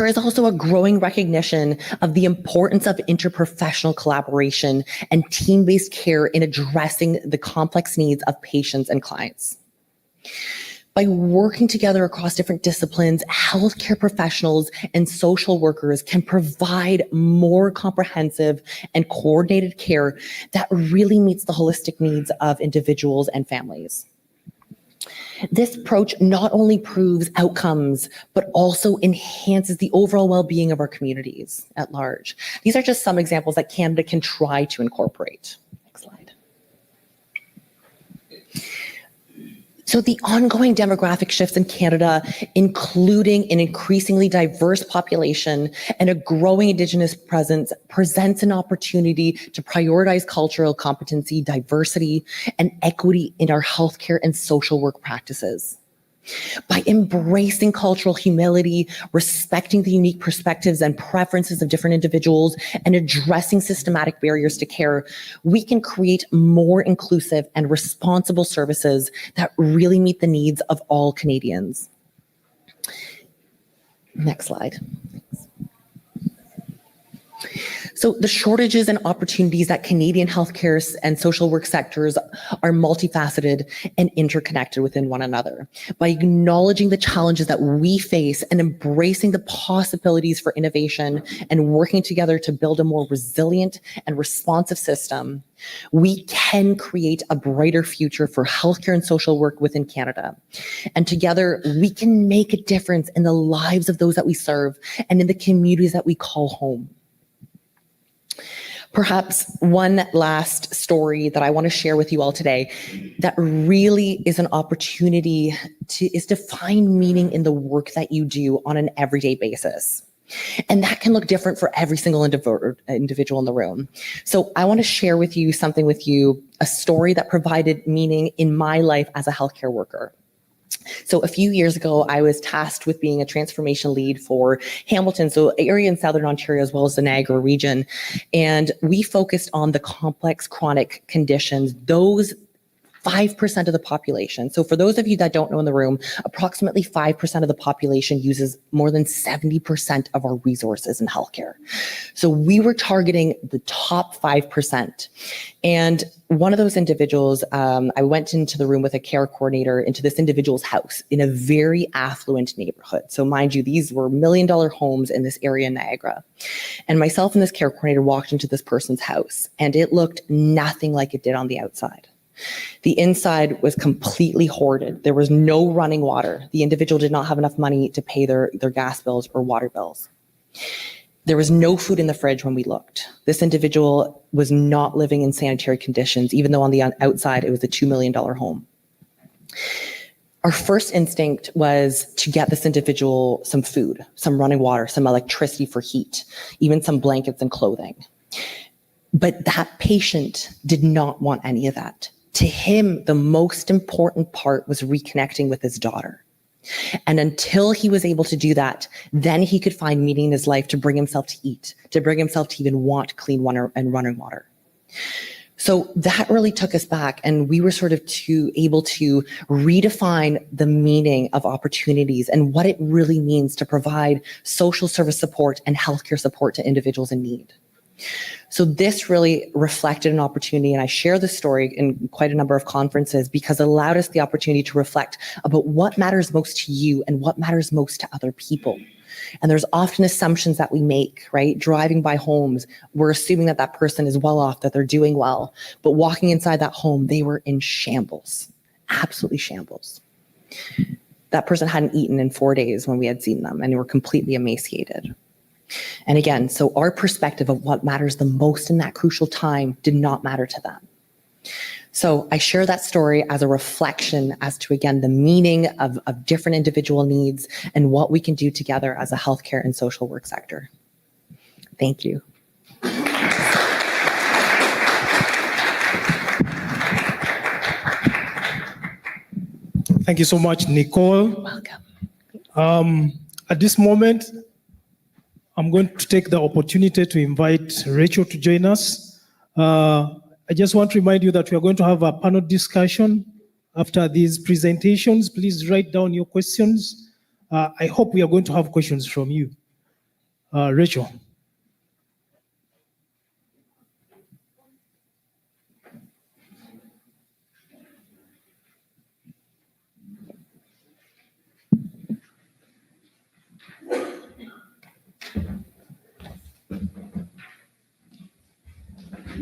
There is also a growing recognition of the importance of interprofessional collaboration and team-based care in addressing the complex needs of patients and clients. By working together across different disciplines, healthcare professionals and social workers can provide more comprehensive and coordinated care that really meets the holistic needs of individuals and families. This approach not only improves outcomes, but also enhances the overall well-being of our communities at large. These are just some examples that Canada can try to incorporate. Next slide. So the ongoing demographic shifts in Canada, including an increasingly diverse population and a growing Indigenous presence, presents an opportunity to prioritize cultural competency, diversity, and equity in our healthcare and social work practices. By embracing cultural humility, respecting the unique perspectives and preferences of different individuals, and addressing systematic barriers to care, we can create more inclusive and responsible services that really meet the needs of all Canadians. Next slide. So the shortages and opportunities that Canadian healthcare and social work sectors are multifaceted and interconnected within one another. By acknowledging the challenges that we face and embracing the possibilities for innovation and working together to build a more resilient and responsive system, we can create a brighter future for healthcare and social work within Canada. And together, we can make a difference in the lives of those that we serve and in the communities that we call home. Perhaps one last story that I want to share with you all today that really is an opportunity to find meaning in the work that you do on an everyday basis. And that can look different for every single individual in the room. So I want to share with you something with you, a story that provided meaning in my life as a healthcare worker. So a few years ago, I was tasked with being a transformation lead for Hamilton, so area in Southern Ontario, as well as the Niagara region. And we focused on the complex chronic conditions, those 5% of the population. So for those of you that don't know in the room, approximately 5% of the population uses more than 70% of our resources in healthcare. So we were targeting the top 5%. And one of those individuals, I went into the room with a care coordinator into this individual's house in a very affluent neighborhood. So mind you, these were $1 million homes in this area in Niagara. And myself and this care coordinator walked into this person's house, and it looked nothing like it did on the outside. The inside was completely hoarded. There was no running water. The individual did not have enough money to pay their gas bills or water bills. There was no food in the fridge when we looked. This individual was not living in sanitary conditions, even though on the outside it was a $2 million home. Our first instinct was to get this individual some food, some running water, some electricity for heat, even some blankets and clothing. But that patient did not want any of that. To him, the most important part was reconnecting with his daughter. And until he was able to do that, then he could find meaning in his life to bring himself to eat, to bring himself to even want clean water and running water. So that really took us back, and we were sort of able to redefine the meaning of opportunities and what it really means to provide social service support and healthcare support to individuals in need. So this really reflected an opportunity, and I share this story in quite a number of conferences because it allowed us the opportunity to reflect about what matters most to you and what matters most to other people. And there's often assumptions that we make, right? Driving by homes, we're assuming that that person is well off, that they're doing well, but walking inside that home, they were in shambles, absolutely shambles. That person hadn't eaten in 4 days when we had seen them, and they were completely emaciated. And again, so our perspective of what matters the most in that crucial time did not matter to them. So I share that story as a reflection as to, again, the meaning of different individual needs and what we can do together as a healthcare and social work sector. Thank you. Thank you so much, Nicole. Welcome. At this moment, I'm going to take the opportunity to invite Rachel to join us. I just want to remind you that we are going to have a panel discussion after these presentations. Please write down your questions. I hope we are going to have questions from you. Rachel.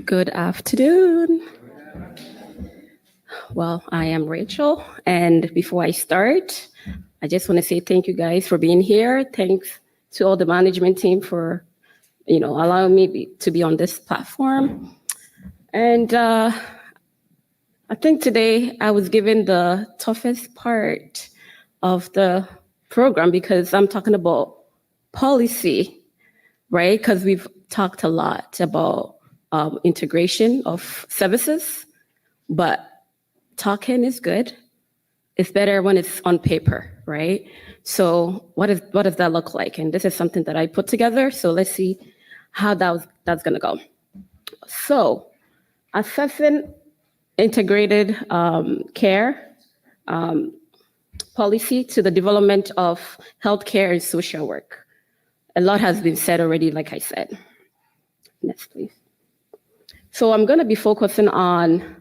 Good afternoon. Well, I am Rachel, and before I start, I just want to say thank you guys for being here. Thanks to all the management team for, allowing me to be on this platform. And I think today I was given the toughest part of the program because I'm talking about policy, right? Because we've talked a lot about integration of services, but talking is good. It's better when it's on paper, right? So what does that look like? And this is something that I put together. So let's see how that's gonna go. So assessing integrated care policy to the development of healthcare and social work. A lot has been said already, like I said. Next, please. So I'm gonna be focusing on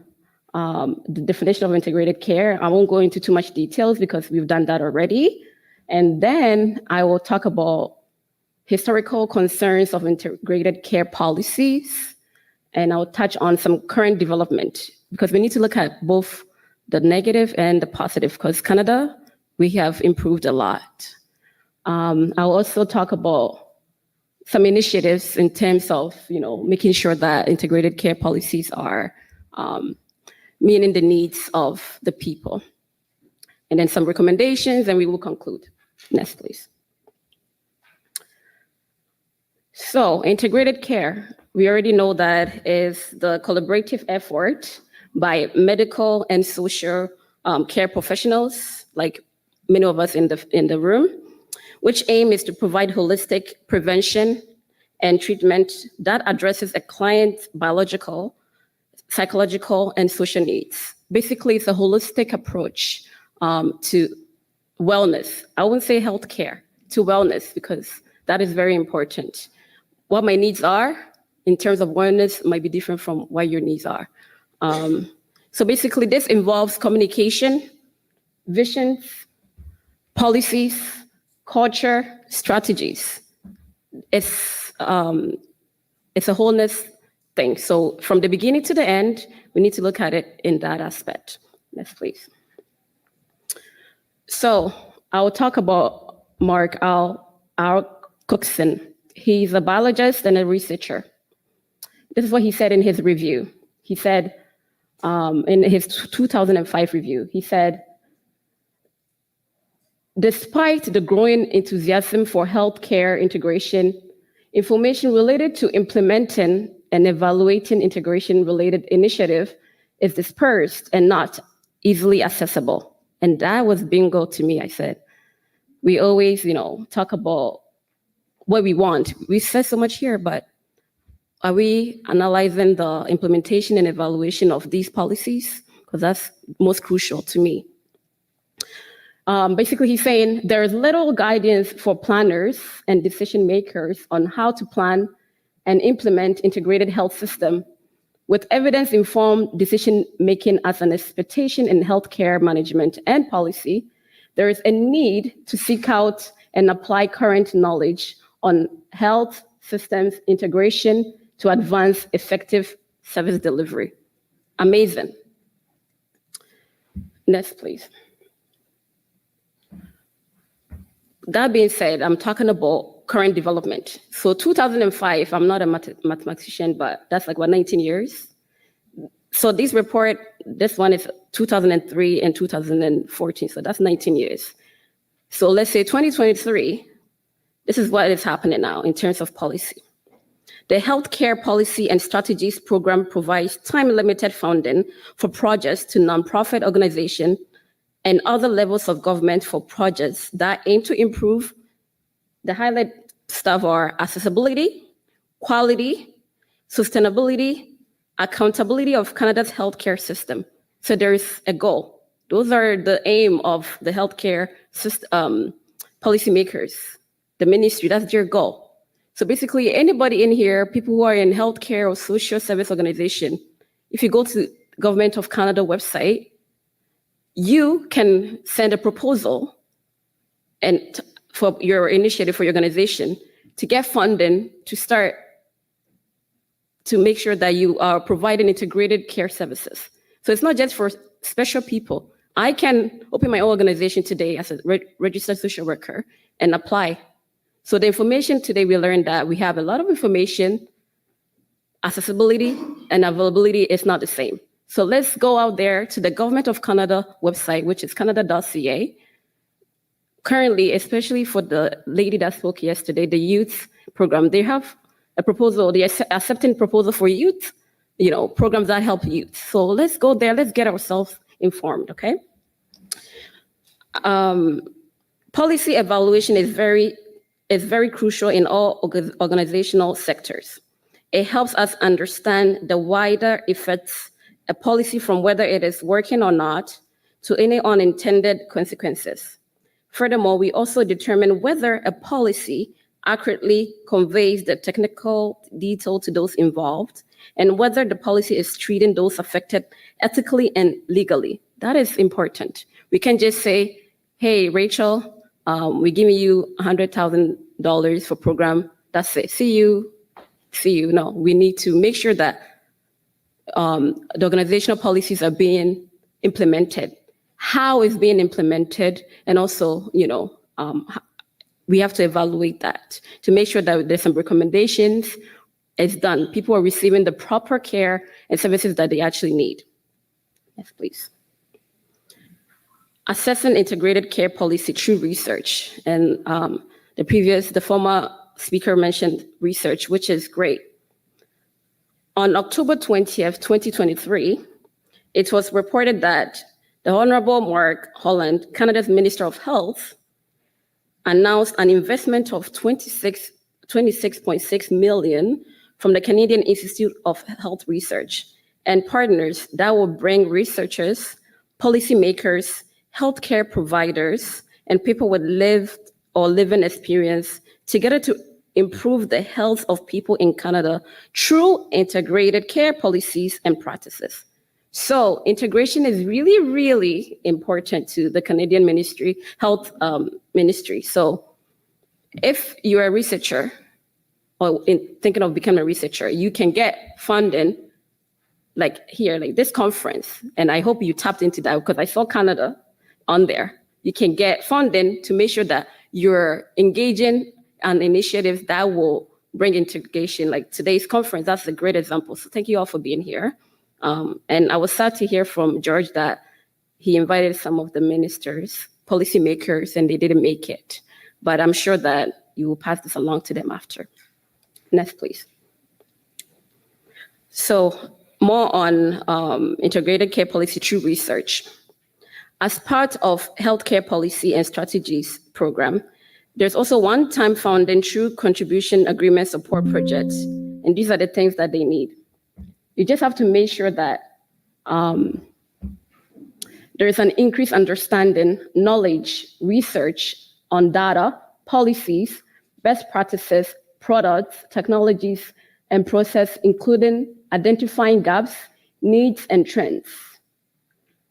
the definition of integrated care. I won't go into too much details because we've done that already. And then I will talk about historical concerns of integrated care policies. And I'll touch on some current development because we need to look at both the negative and the positive because Canada, we have improved a lot. I'll also talk about some initiatives in terms of, making sure that integrated care policies are meeting the needs of the people. And then some recommendations, and we will conclude. Next, please. So integrated care, we already know that is the collaborative effort by medical and social care professionals, like many of us in the room, which aim is to provide holistic prevention and treatment that addresses a client's biological, psychological, and social needs. Basically, it's a holistic approach to wellness. I wouldn't say healthcare, to wellness, because that is very important. What my needs are in terms of wellness might be different from what your needs are. So basically, this involves communication, visions, policies, culture, strategies. It's a wholeness thing. So from the beginning to the end, we need to look at it in that aspect. Next, please. So I'll talk about Mark Al Cookson. He's a biologist and a researcher. This is what he said in his review. He said, in his 2005 review, he said, despite the growing enthusiasm for healthcare integration, information related to implementing and evaluating integration-related initiative is dispersed and not easily accessible. And that was bingo to me, I said. We always, talk about what we want. We said so much here, but are we analyzing the implementation and evaluation of these policies? Because that's most crucial to me. Basically, he's saying there is little guidance for planners and decision makers on how to plan and implement integrated health system with evidence-informed decision-making as an expectation in healthcare management and policy. There is a need to seek out and apply current knowledge on health systems integration to advance effective service delivery. Amazing. Next, please. That being said, I'm talking about current development. So 2005, I'm not a mathematician, but that's like, 19 years? So this report, this one is 2003 and 2014, so that's 19 years. So let's say 2023, this is what is happening now in terms of policy. The Healthcare Policy and Strategies Program provides time-limited funding for projects to nonprofit organizations and other levels of government for projects that aim to improve the highlight stuff are accessibility, quality, sustainability, accountability of Canada's healthcare system. So there is a goal. Those are the aim of the healthcare system, policymakers, the ministry, that's their goal. So basically, anybody in here, people who are in healthcare or social service organization, if you go to Government of Canada website, you can send a proposal and for your initiative, for your organization, to get funding to start to make sure that you are providing integrated care services. So it's not just for special people. I can open my own organization today as a registered social worker and apply. So the information today, we learned that we have a lot of information, accessibility and availability is not the same. So let's go out there to the Government of Canada website, which is canada.ca. Currently, especially for the lady that spoke yesterday, the youth program, they have a proposal, they're accepting proposal for youth, programs that help youth. So let's go there, let's get ourselves informed, okay? Policy evaluation is very crucial in all organizational sectors. It helps us understand the wider effects a policy from whether it is working or not to any unintended consequences. Furthermore, we also determine whether a policy accurately conveys the technical detail to those involved and whether the policy is treating those affected ethically and legally. That is important. We can't just say, hey, Rachel, we're giving you $100,000 for program. That's it. See you. No, we need to make sure that the organizational policies are being implemented, how it's being implemented, and also, we have to evaluate that to make sure that there's some recommendations, it's done. People are receiving the proper care and services that they actually need. Yes, please. Assessing integrated care policy through research. And the former speaker mentioned research, which is great. On October 20th, 2023, it was reported that the Honorable Mark Holland, Canada's Minister of Health, announced an investment of $26.6 million from the Canadian Institute of Health Research and partners that will bring researchers, policymakers, healthcare providers, and people with lived or living experience together to improve the health of people in Canada through integrated care policies and practices. So integration is really, really important to the Canadian Health Ministry. So if you're a researcher or thinking of becoming a researcher, you can get funding like here, like this conference. And I hope you tapped into that because I saw Canada on there. You can get funding to make sure that you're engaging on initiatives that will bring integration. Like today's conference, that's a great example. So thank you all for being here. And I was sad to hear from George that he invited some of the ministers, policymakers, and they didn't make it. But I'm sure that you will pass this along to them after. Next, please. So more on integrated care policy through research. As part of healthcare policy and strategies program, there's also one-time funding through contribution agreement support projects. And these are the things that they need. You just have to make sure that there is an increased understanding, knowledge, research on data, policies, best practices, products, technologies, and process, including identifying gaps, needs, and trends.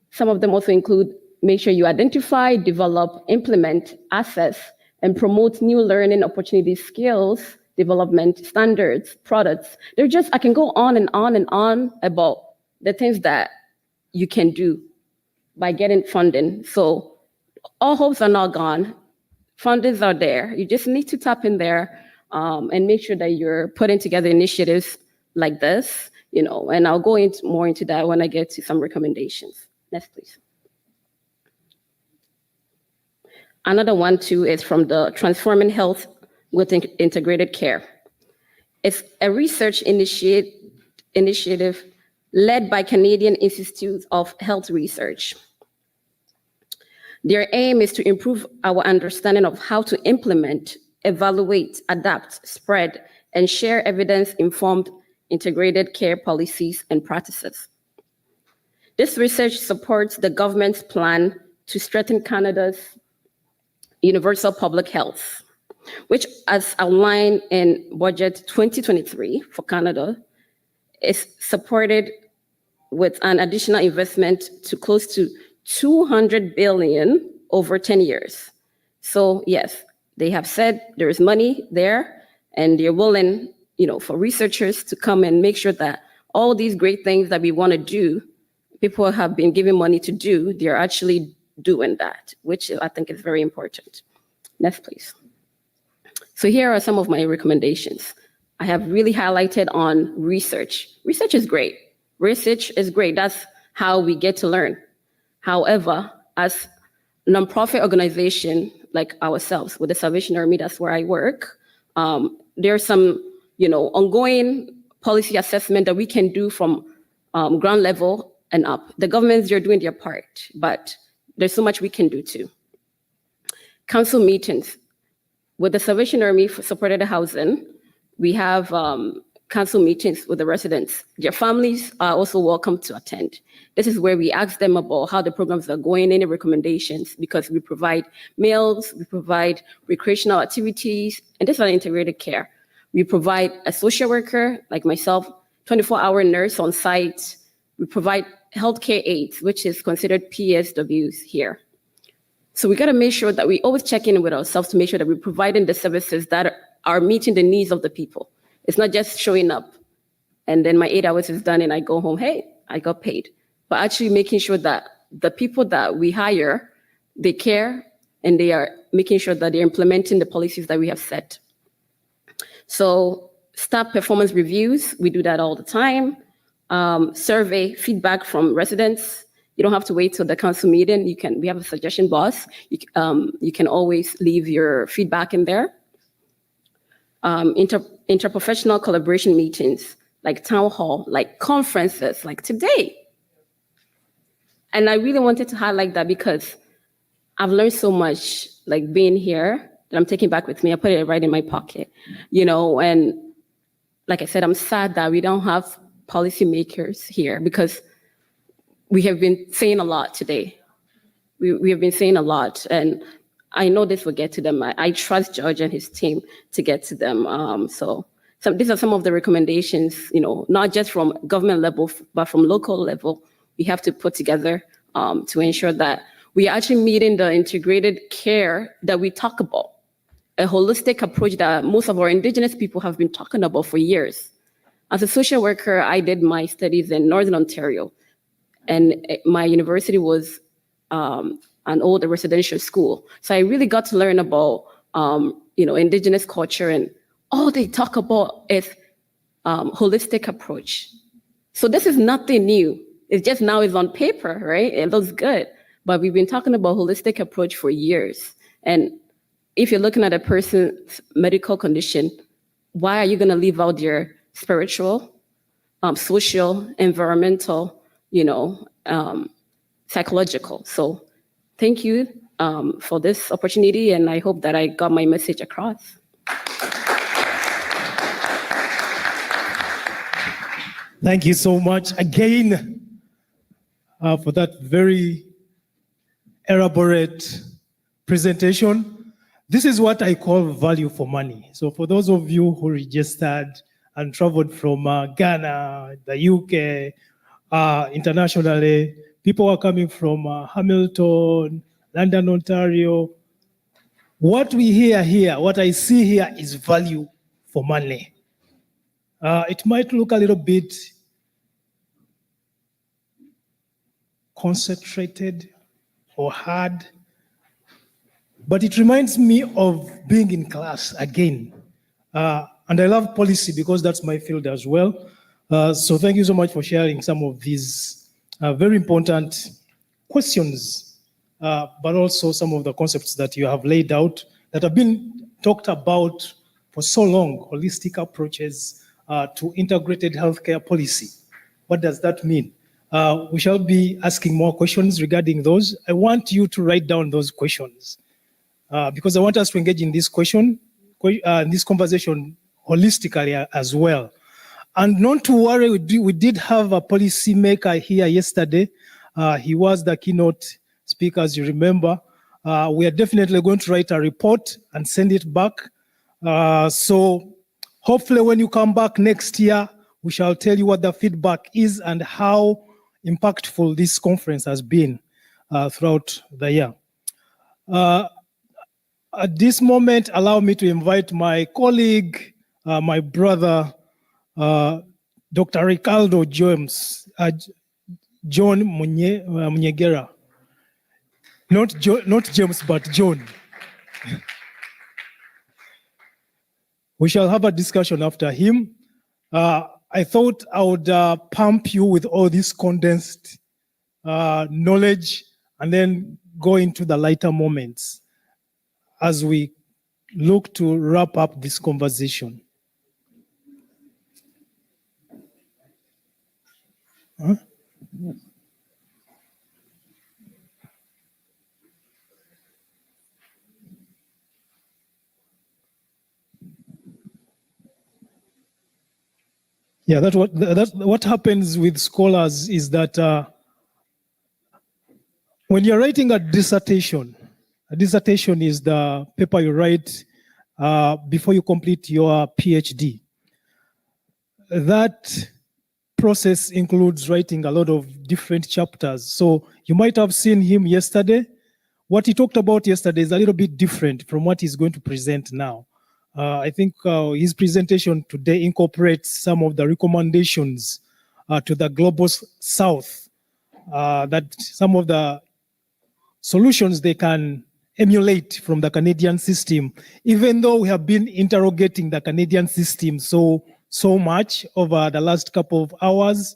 Some of them also include make sure you identify, develop, implement, assess, and promote new learning opportunities, skills, development, standards, products. I can go on and on and on about the things that you can do by getting funding. So all hopes are not gone. Fundings are there. You just need to tap in there and make sure that you're putting together initiatives like this, and I'll go more into that when I get to some recommendations. Next, please. Another one, too, is from the Transforming Health with Integrated Care. It's a research initiative led by Canadian Institute of Health Research. Their aim is to improve our understanding of how to implement, evaluate, adapt, spread, and share evidence-informed integrated care policies and practices. This research supports the government's plan to strengthen Canada's universal public health. which, as outlined in budget 2023 for Canada, is supported with an additional investment to close to 200 billion over 10 years. So yes, they have said there is money there, and they're willing, for researchers to come and make sure that all these great things that we want to do, people have been given money to do, they're actually doing that, which I think is very important. Next, please. So here are some of my recommendations. I have really highlighted on research. Research is great. Research is great. That's how we get to learn. However, as a nonprofit organization like ourselves, with the Salvation Army, that's where I work, there's some, ongoing policy assessment that we can do from ground level and up. The governments, they're doing their part, but there's so much we can do too. Council meetings. With the Salvation Army for supported housing, we have council meetings with the residents. Their families are also welcome to attend. This is where we ask them about how the programs are going, any recommendations, because we provide meals, we provide recreational activities, and this is an integrated care. We provide a social worker, like myself, 24-hour nurse on site. We provide healthcare aides, which is considered PSWs here. So we got to make sure that we always check in with ourselves to make sure that we're providing the services that are meeting the needs of the people. It's not just showing up and then my 8 hours is done and I go home, hey, I got paid. But actually making sure that the people that we hire, they care and they are making sure that they're implementing the policies that we have set. So staff performance reviews, we do that all the time. Survey feedback from residents. You don't have to wait till the council meeting. We have a suggestion box. You can always leave your feedback in there. Interprofessional collaboration meetings, like town hall, like conferences, like today. And I really wanted to highlight that because I've learned so much, like being here, that I'm taking back with me. I put it right in my pocket, and like I said, I'm sad that we don't have policymakers here because we have been saying a lot today. We have been saying a lot, and I know this will get to them. I trust George and his team to get to them. So these are some of the recommendations, not just from government level, but from local level, we have to put together to ensure that we are actually meeting the integrated care that we talk about, a holistic approach that most of our Indigenous people have been talking about for years. As a social worker, I did my studies in Northern Ontario, and my university was an old residential school. So I really got to learn about, Indigenous culture, and all they talk about is holistic approach. So this is nothing new. It's just now it's on paper, right? It looks good, but we've been talking about holistic approach for years. And if you're looking at a person's medical condition, why are you going to leave out your spiritual, social, environmental, psychological? So thank you for this opportunity, and I hope that I got my message across. Thank you so much again for that very elaborate presentation. This is what I call value for money. So for those of you who registered and traveled from Ghana, the UK, internationally, people are coming from Hamilton, London, Ontario. What we hear here, what I see here is value for money. It might look a little bit concentrated or hard, but it reminds me of being in class again. And I love policy because that's my field as well. So thank you so much for sharing some of these very important questions, but also some of the concepts that you have laid out that have been talked about for so long, holistic approaches to integrated healthcare policy. What does that mean? We shall be asking more questions regarding those. I want you to write down those questions because I want us to engage in this this conversation holistically as well. And not to worry, we did have a policy maker here yesterday. He was the keynote speaker, as you remember. We are definitely going to write a report and send it back So hopefully when you come back next year, we shall tell you what the feedback is and how impactful this conference has been throughout the year. At this moment, allow me to invite my colleague, my brother, Dr. Ricardo James, John Munyegera. Not James, but John. We shall have a discussion after him. I thought I would pump you with all this condensed knowledge and then go into the lighter moments as we look to wrap up this conversation. Huh? Yeah, that's what happens with scholars is that when you're writing a dissertation is the paper you write before you complete your PhD. That process includes writing a lot of different chapters. So you might have seen him yesterday. What he talked about yesterday is a little bit different from what he's going to present now. I think his presentation today incorporates some of the recommendations to the Global South, that some of the solutions they can emulate from the Canadian system, even though we have been interrogating the Canadian system so much over the last couple of hours.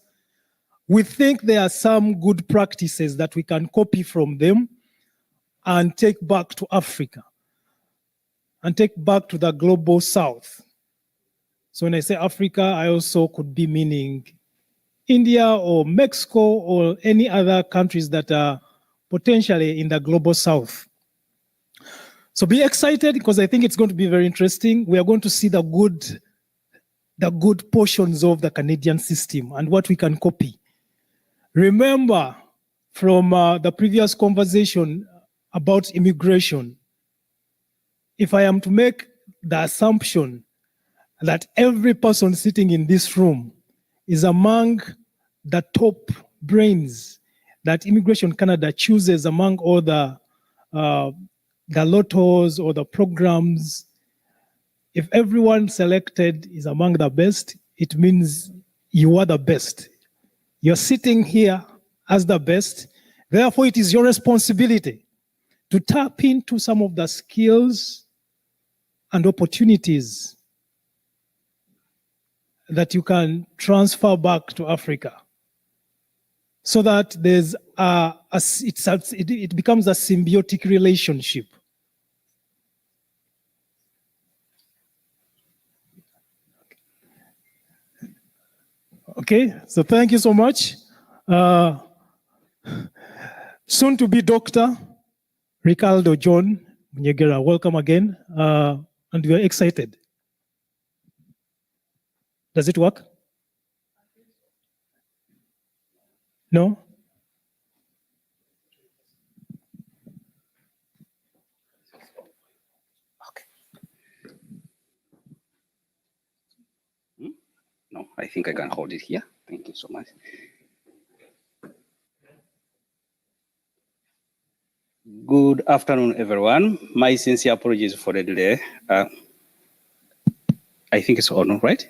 We think there are some good practices that we can copy from them and take back to Africa and take back to the Global South. So when I say Africa, I also could be meaning India or Mexico or any other countries that are potentially in the Global South. So be excited because I think it's going to be very interesting. We are going to see the good portions of the Canadian system and what we can copy. Remember from the previous conversation about immigration, if I am to make the assumption that every person sitting in this room is among the top brains that Immigration Canada chooses among all the lottos or the programs, if everyone selected is among the best, it means you are the best. You're sitting here as the best. Therefore, it is your responsibility to tap into some of the skills and opportunities that you can transfer back to Africa, so that there's it becomes a symbiotic relationship. Okay, so thank you so much. Soon to be Dr. Ricardo John Munyegera, welcome again, and we are excited. Does it work? No? Okay. No, I think I can hold it here. Thank you so much. Good afternoon, everyone. My sincere apologies for the delay. I think it's on, right?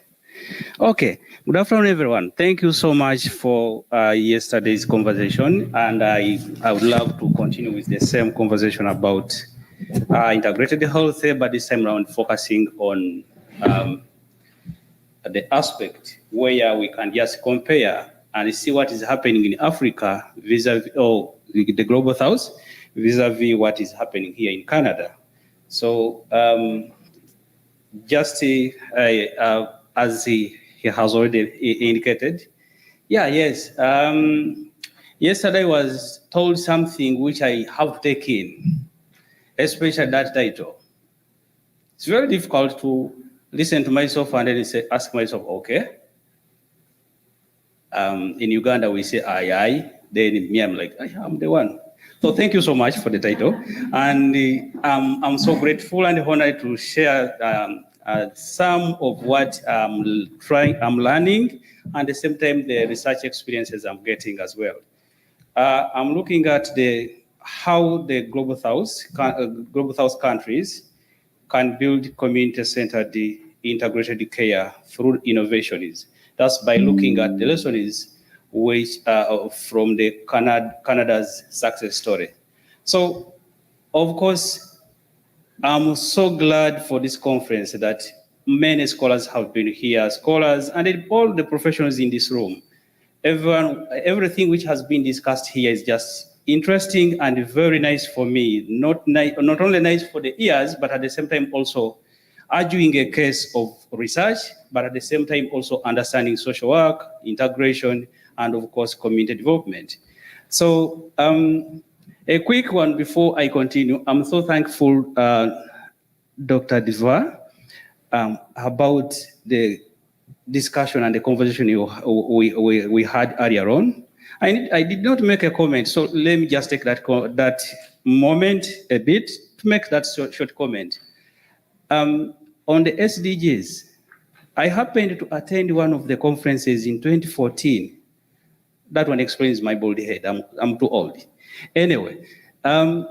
Okay. Good afternoon, everyone. Thank you so much for yesterday's conversation. And I would love to continue with the same conversation about integrated health, but this time around focusing on the aspect where we can just compare and see what is happening in Africa vis-a-vis the Global South vis-a-vis what is happening here in Canada. So just as he has already indicated, yesterday was told something which I have taken, especially that title. It's very difficult to listen to myself and then ask myself, okay. In Uganda, we say, aye. Then me, I'm like, I'm the one. So thank you so much for the title. And I'm so grateful and honored to share some of what I'm learning, and at the same time, the research experiences I'm getting as well. I'm looking at how the global South countries can build community-centered integrated care through innovations. That's by looking at the lessons which from Canada's success story. So, of course, I'm so glad for this conference that many scholars have been here, scholars and all the professionals in this room. Everything which has been discussed here is just interesting and very nice for me. Not only nice for the ears, but at the same time also arguing a case of research, but at the same time also understanding social work, integration, and of course community development. So a quick one before I continue. I'm so thankful, Dr. Diva, about the discussion and the conversation we had earlier on. I did not make a comment, so let me just take that moment a bit to make that short comment. On the SDGs, I happened to attend one of the conferences in 2014. That one explains my bald head. I'm too old. Anyway, and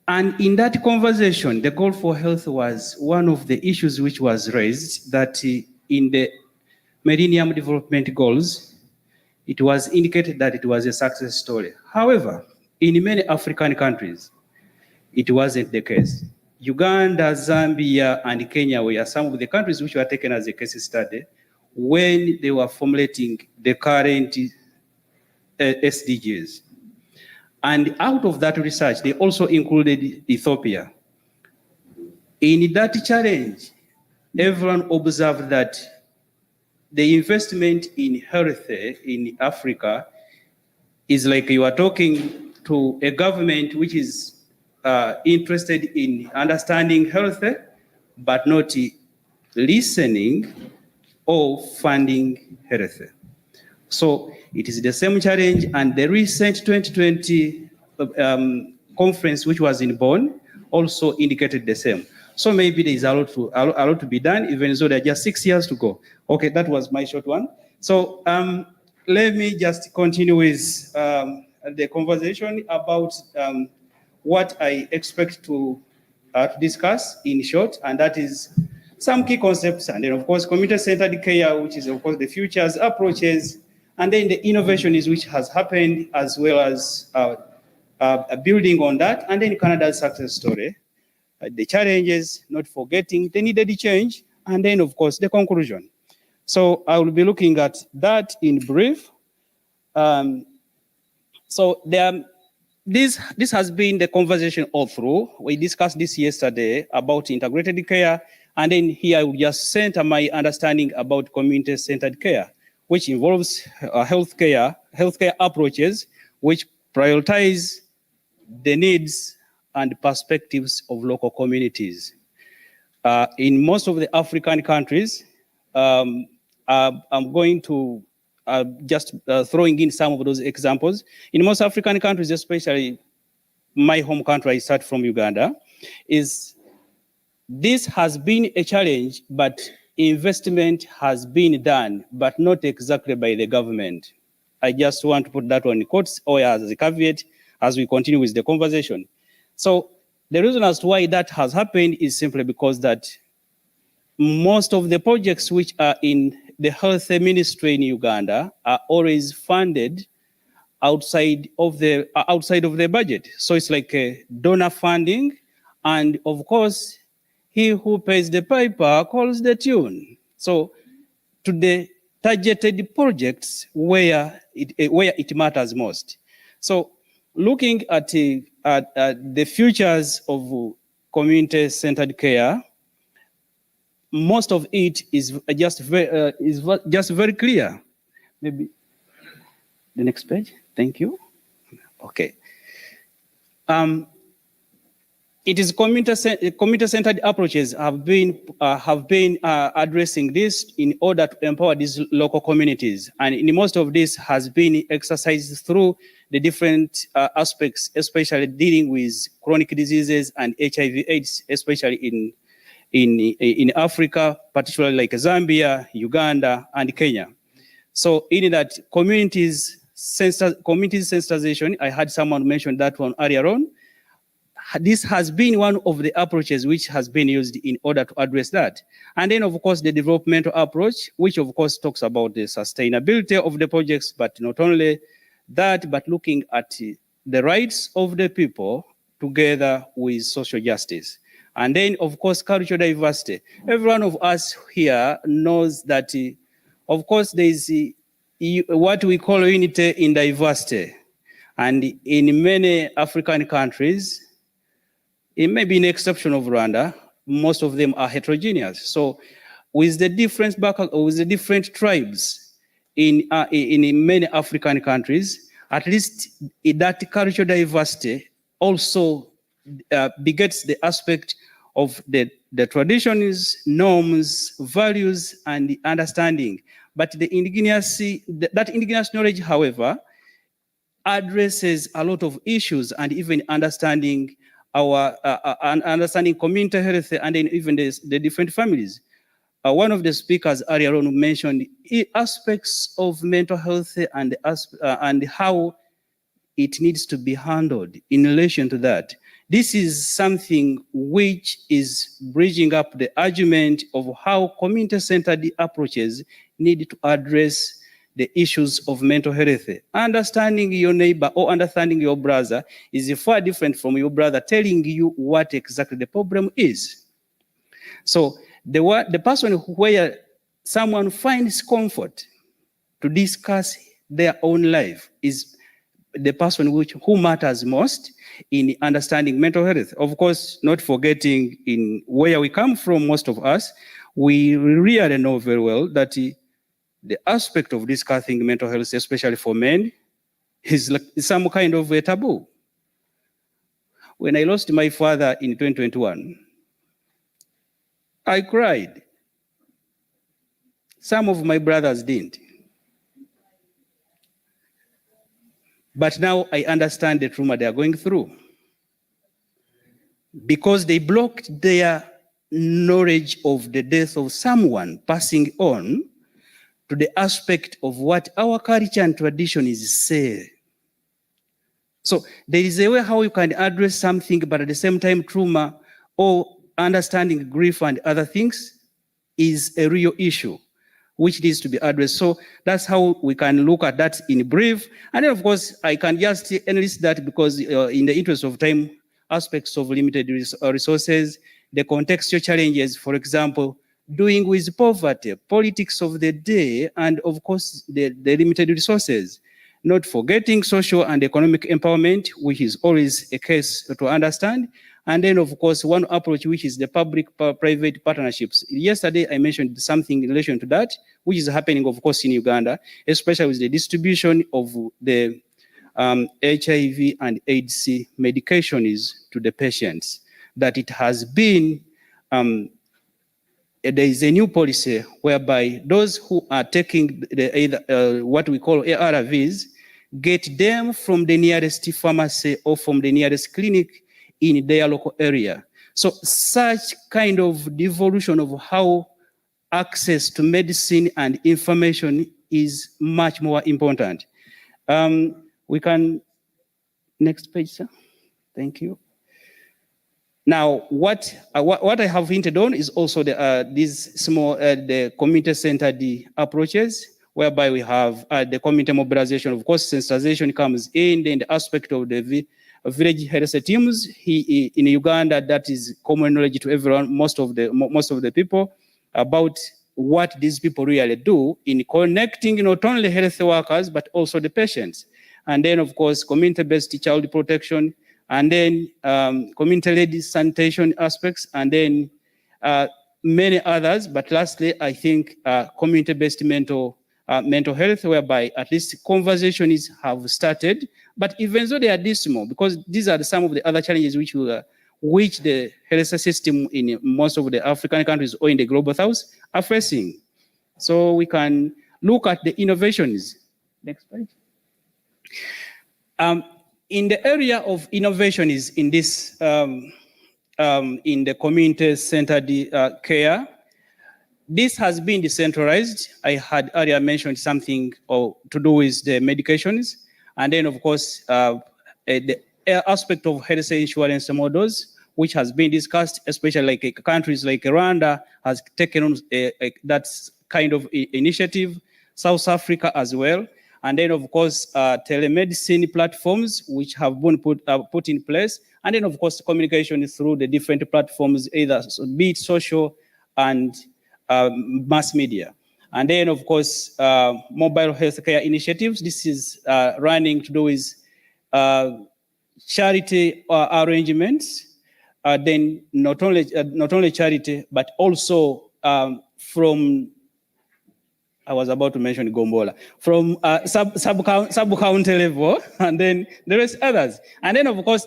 in that conversation, the goal for health was one of the issues which was raised, that in the Millennium Development Goals, it was indicated that it was a success story. However, in many African countries, it wasn't the case. Uganda, Zambia, and Kenya were some of the countries which were taken as a case study when they were formulating the current SDGs. And out of that research, they also included Ethiopia. In that challenge, everyone observed that the investment in health in Africa is like you are talking to a government which is interested in understanding health, but not listening or funding health. So it is the same challenge, and the recent 2020 conference, which was in Bonn, also indicated the same. So maybe there is a lot to be done, even though there are just 6 years to go. Okay, that was my short one. So let me just continue with the conversation about what I expect to discuss in short, and that is some key concepts, and then of course community-centered care, which is of course the futures approaches, and then the innovations which has happened, as well as building on that, and then Canada's success story, the challenges, not forgetting the needed change, and then of course the conclusion. So I will be looking at that in brief. So this has been the conversation all through. We discussed this yesterday about integrated care, and then here I will just center my understanding about community-centered care, which involves healthcare approaches which prioritize the needs and perspectives of local communities. In most of the African countries, I'm going to just throwing in some of those examples. In most African countries, especially my home country, I start from Uganda, this has been a challenge, but investment has been done, but not exactly by the government. I just want to put that on the quotes or as a caveat as we continue with the conversation. So the reason as to why that has happened is simply because that most of the projects which are in the health ministry in Uganda are always funded outside of the budget. So it's like a donor funding, and of course, he who pays the piper calls the tune. So to the targeted projects where it matters most. So looking at the futures of community-centered care, most of it is just very clear. Maybe the next page. Thank you. Okay. it is community-centered approaches have been addressing this in order to empower these local communities, and in most of this has been exercised through the different aspects, especially dealing with chronic diseases and HIV/AIDS, especially in Africa, particularly like Zambia, Uganda, and Kenya. So in that community sensitization, I had someone mention that one earlier on. This has been one of the approaches which has been used in order to address that. And then, of course, the developmental approach, which, of course, talks about the sustainability of the projects, but not only that, but looking at the rights of the people together with social justice. And then, of course, cultural diversity. Every one of us here knows that, of course, there is what we call unity in diversity. And in many African countries, it may be an exception of Rwanda, most of them are heterogeneous. So with the different tribes in many African countries, at least that cultural diversity also begets the aspect of the traditions, norms, values, and understanding. But that indigenous knowledge, however, addresses a lot of issues and even understanding understanding community health and then even the different families. One of the speakers earlier on mentioned aspects of mental health and how it needs to be handled in relation to that. This is something which is bridging up the argument of how community-centered approaches need to address the issues of mental health. Understanding your neighbor or understanding your brother is far different from your brother telling you what exactly the problem is. So the person where someone finds comfort to discuss their own life is the person who matters most in understanding mental health. Of course, not forgetting in where we come from, most of us, we really know very well that the aspect of discussing mental health, especially for men, is like some kind of a taboo. When I lost my father in 2021, I cried. Some of my brothers didn't. But now I understand the trauma they are going through, because they blocked their knowledge of the death of someone passing on to the aspect of what our culture and tradition is saying. So there is a way how you can address something, but at the same time, trauma or understanding grief and other things is a real issue which needs to be addressed. So that's how we can look at that in brief. And then, of course, I can just enlist that because in the interest of time, aspects of limited resources, the contextual challenges, for example, doing with poverty, politics of the day, and of course, the limited resources. Not forgetting social and economic empowerment, which is always a case to understand. And then, of course, one approach, which is the public-private partnerships. Yesterday, I mentioned something in relation to that, which is happening, of course, in Uganda, especially with the distribution of the HIV and AIDS medications to the patients, that it has been, there is a new policy whereby those who are taking what we call ARVs, get them from the nearest pharmacy or from the nearest clinic in their local area. So such kind of devolution of how access to medicine and information is much more important. We can, next page, sir. Thank you. Now, what I have hinted on is also these small, the community-centered approaches, whereby we have the community mobilization. Of course, sensitization comes in, then the aspect of the village health teams. In Uganda, that is common knowledge to everyone, most of the people, about what these people really do in connecting not only health workers, but also the patients. And then, of course, community-based child protection, and then community-led sanitation aspects, and then many others. But lastly, I think community-based mental health, whereby at least conversations have started. But even though they are dismal, because these are some of the other challenges which which the health system in most of the African countries or in the global south are facing. So we can look at the innovations. Next page. In the area of innovations in this, in the community-centered care, this has been decentralized. I had earlier mentioned something to do with the medications. And then, of course, the aspect of health insurance models, which has been discussed, especially like countries like Rwanda has taken on that kind of initiative, South Africa as well. And then, of course, telemedicine platforms, which have been put in place. And then, of course, communication through the different platforms, either be it social and mass media. And then, of course, mobile healthcare initiatives. This is running to do with charity arrangements. Then not only charity, but also from, I was about to mention Gombola, from sub-county level, and then there is others. And then, of course,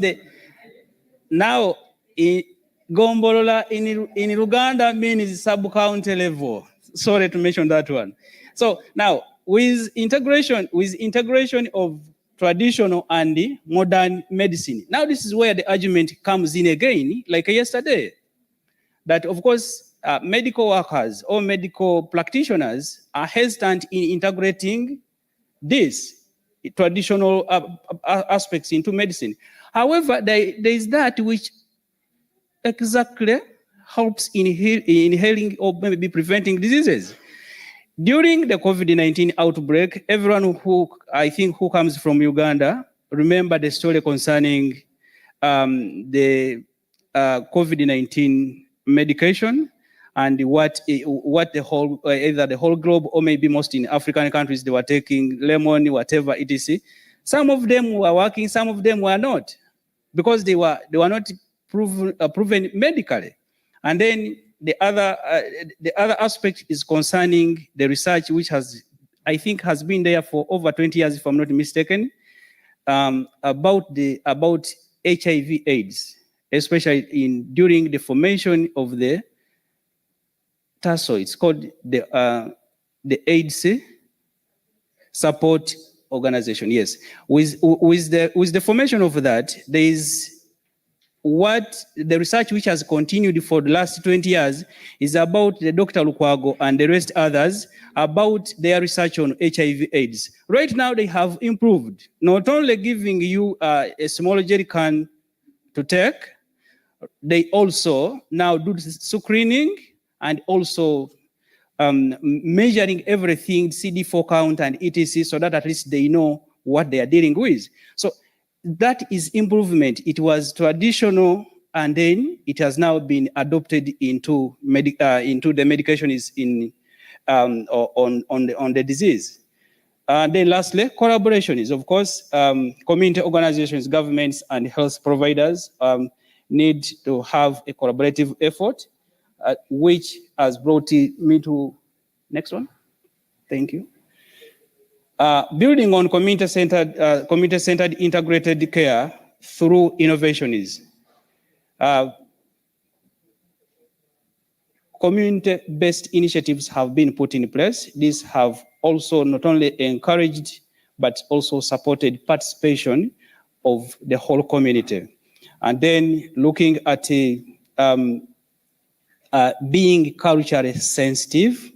now in Gombola in Uganda means sub-county level. Sorry to mention that one. So now, with integration of traditional and modern medicine, now this is where the argument comes in again, like yesterday, that of course, medical workers or medical practitioners are hesitant in integrating these traditional aspects into medicine. However, there is that which exactly helps in healing or maybe preventing diseases. During the COVID-19 outbreak, everyone who comes from Uganda remember the story concerning the COVID-19 medication and what the whole, either the whole globe or maybe most in African countries, they were taking lemon, whatever it is. Some of them were working, some of them were not, because they were not proven medically. And then the other aspect is concerning the research, which has been there for over 20 years, if I'm not mistaken, about HIV/AIDS, especially during the formation of the TASO. It's called the AIDS Support Organization. Yes, with the formation of that, there is what the research which has continued for the last 20 years is about the Dr. Lukwago and the rest others about their research on HIV/AIDS. Right now, they have improved, not only giving you a small jerry can to take, they also now do screening and also measuring everything, CD4 count and etc., so that at least they know what they are dealing with. So that is improvement. It was traditional, and then it has now been adopted into the medication is on the disease. Then lastly, collaboration is, of course, community organizations, governments, and health providers need to have a collaborative effort, which has brought me to next one. Thank you. Building on community-centered integrated care through innovations. Community-based initiatives have been put in place. These have also not only encouraged, but also supported participation of the whole community. And then looking at being culturally sensitive,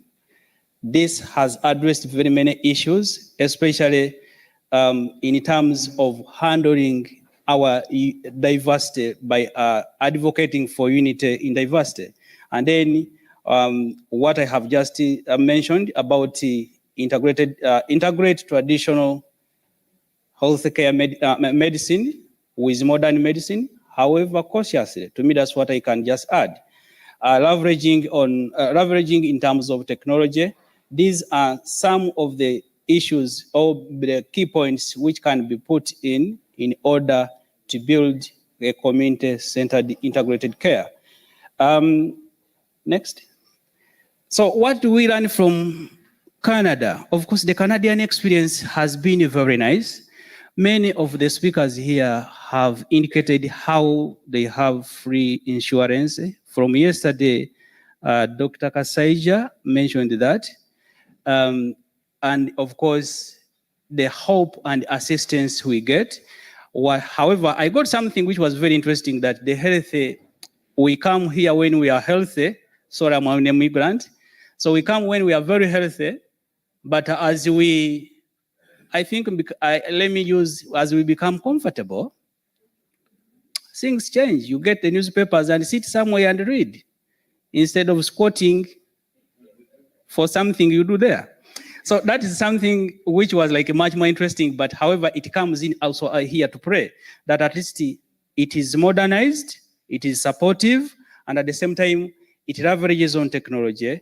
this has addressed very many issues, especially in terms of handling our diversity by advocating for unity in diversity. And then what I have just mentioned about integrate traditional healthcare medicine with modern medicine, however cautiously. To me, that's what I can just add. Leveraging in terms of technology. These are some of the issues or the key points which can be put in order to build a community-centered integrated care. Next. So what do we learn from Canada? Of course, the Canadian experience has been very nice, Many of the speakers here have indicated how they have free insurance. From yesterday, Dr. Kasaija mentioned that. And of course, the help and assistance we get. However, I got something which was very interesting, that the healthy, we come here when we are healthy. Sorry, I'm an immigrant. So we come when we are very healthy, but as we, I think, let me use, as we become comfortable, things change. You get the newspapers and sit somewhere and read, instead of squatting for something you do there. So that is something which was like much more interesting, but however, it comes in also here to pray that at least it is modernized, it is supportive, and at the same time, it leverages on technology.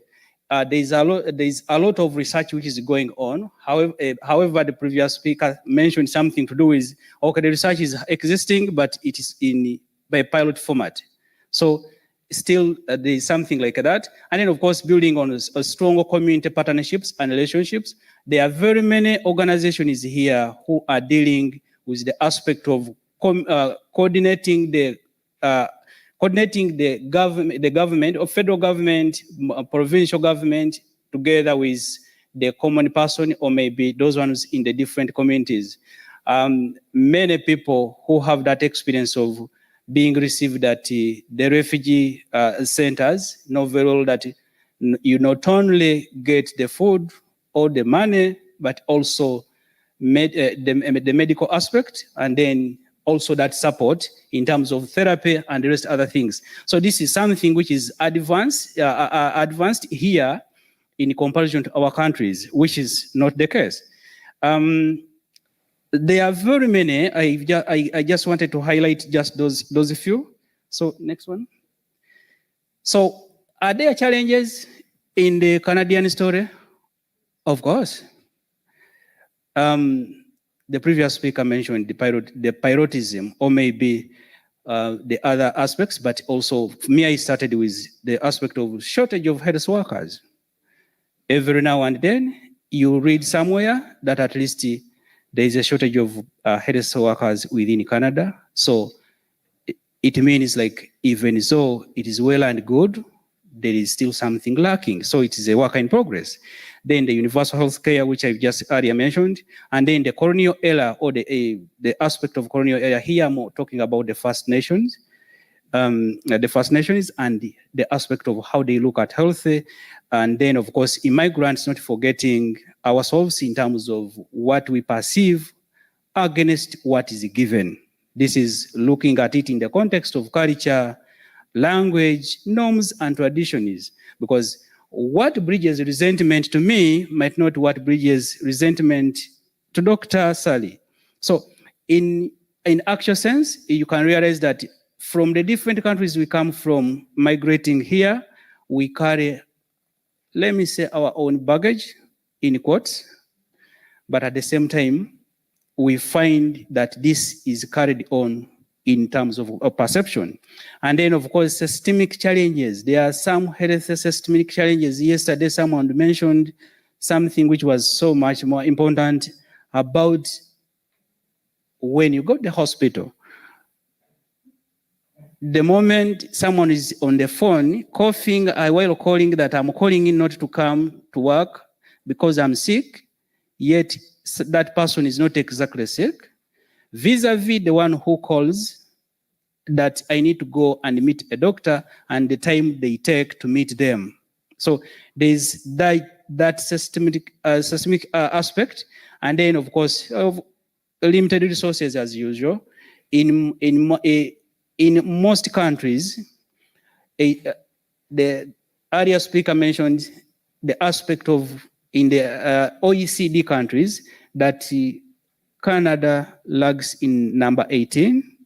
There's a lot of research which is going on. However, the previous speaker mentioned something to do with, okay, the research is existing, but it is by pilot format. So still there is something like that. And then of course, building on a stronger community partnerships and relationships. There are very many organizations here who are dealing with the aspect of coordinating the government or federal government, provincial government, together with the common person or maybe those ones in the different communities. Many people who have that experience of being received at the refugee centers know very well that you not only get the food or the money, but also the medical aspect, and then also that support in terms of therapy and the rest other things. So this is something which is advanced here in comparison to our countries, which is not the case. There are very many. I just wanted to highlight just those few. So next one. So are there challenges in the Canadian story? Of course. The previous speaker mentioned the piratism, or maybe the other aspects, but also for me, I started with the aspect of shortage of health workers. Every now and then, you read somewhere that at least there is a shortage of health workers within Canada. So it means like, even though it is well and good, there is still something lacking. So it is a work in progress. Then the universal health care, which I just earlier mentioned, and then the colonial era, or the aspect of colonial era. Here I'm more talking about the First Nations, and the aspect of how they look at health, and then of course immigrants, not forgetting ourselves in terms of what we perceive against what is given. This is looking at it in the context of culture, language, norms, and traditions, because what bridges resentment to me might not what bridges resentment to Dr. Sally. So in actual sense, you can realize that from the different countries we come from, migrating here, we carry, let me say, our own baggage, in quotes, but at the same time, we find that this is carried on in terms of perception. And then, of course, systemic challenges. There are some health systemic challenges. Yesterday, someone mentioned something which was so much more important about when you go to the hospital. The moment someone is on the phone coughing while calling that I'm calling in not to come to work because I'm sick, yet that person is not exactly sick, vis-a-vis the one who calls that I need to go and meet a doctor and the time they take to meet them. So there's that systemic aspect, and then of course of limited resources as usual. In most countries, the earlier speaker mentioned the aspect of in the OECD countries that Canada lags in number 18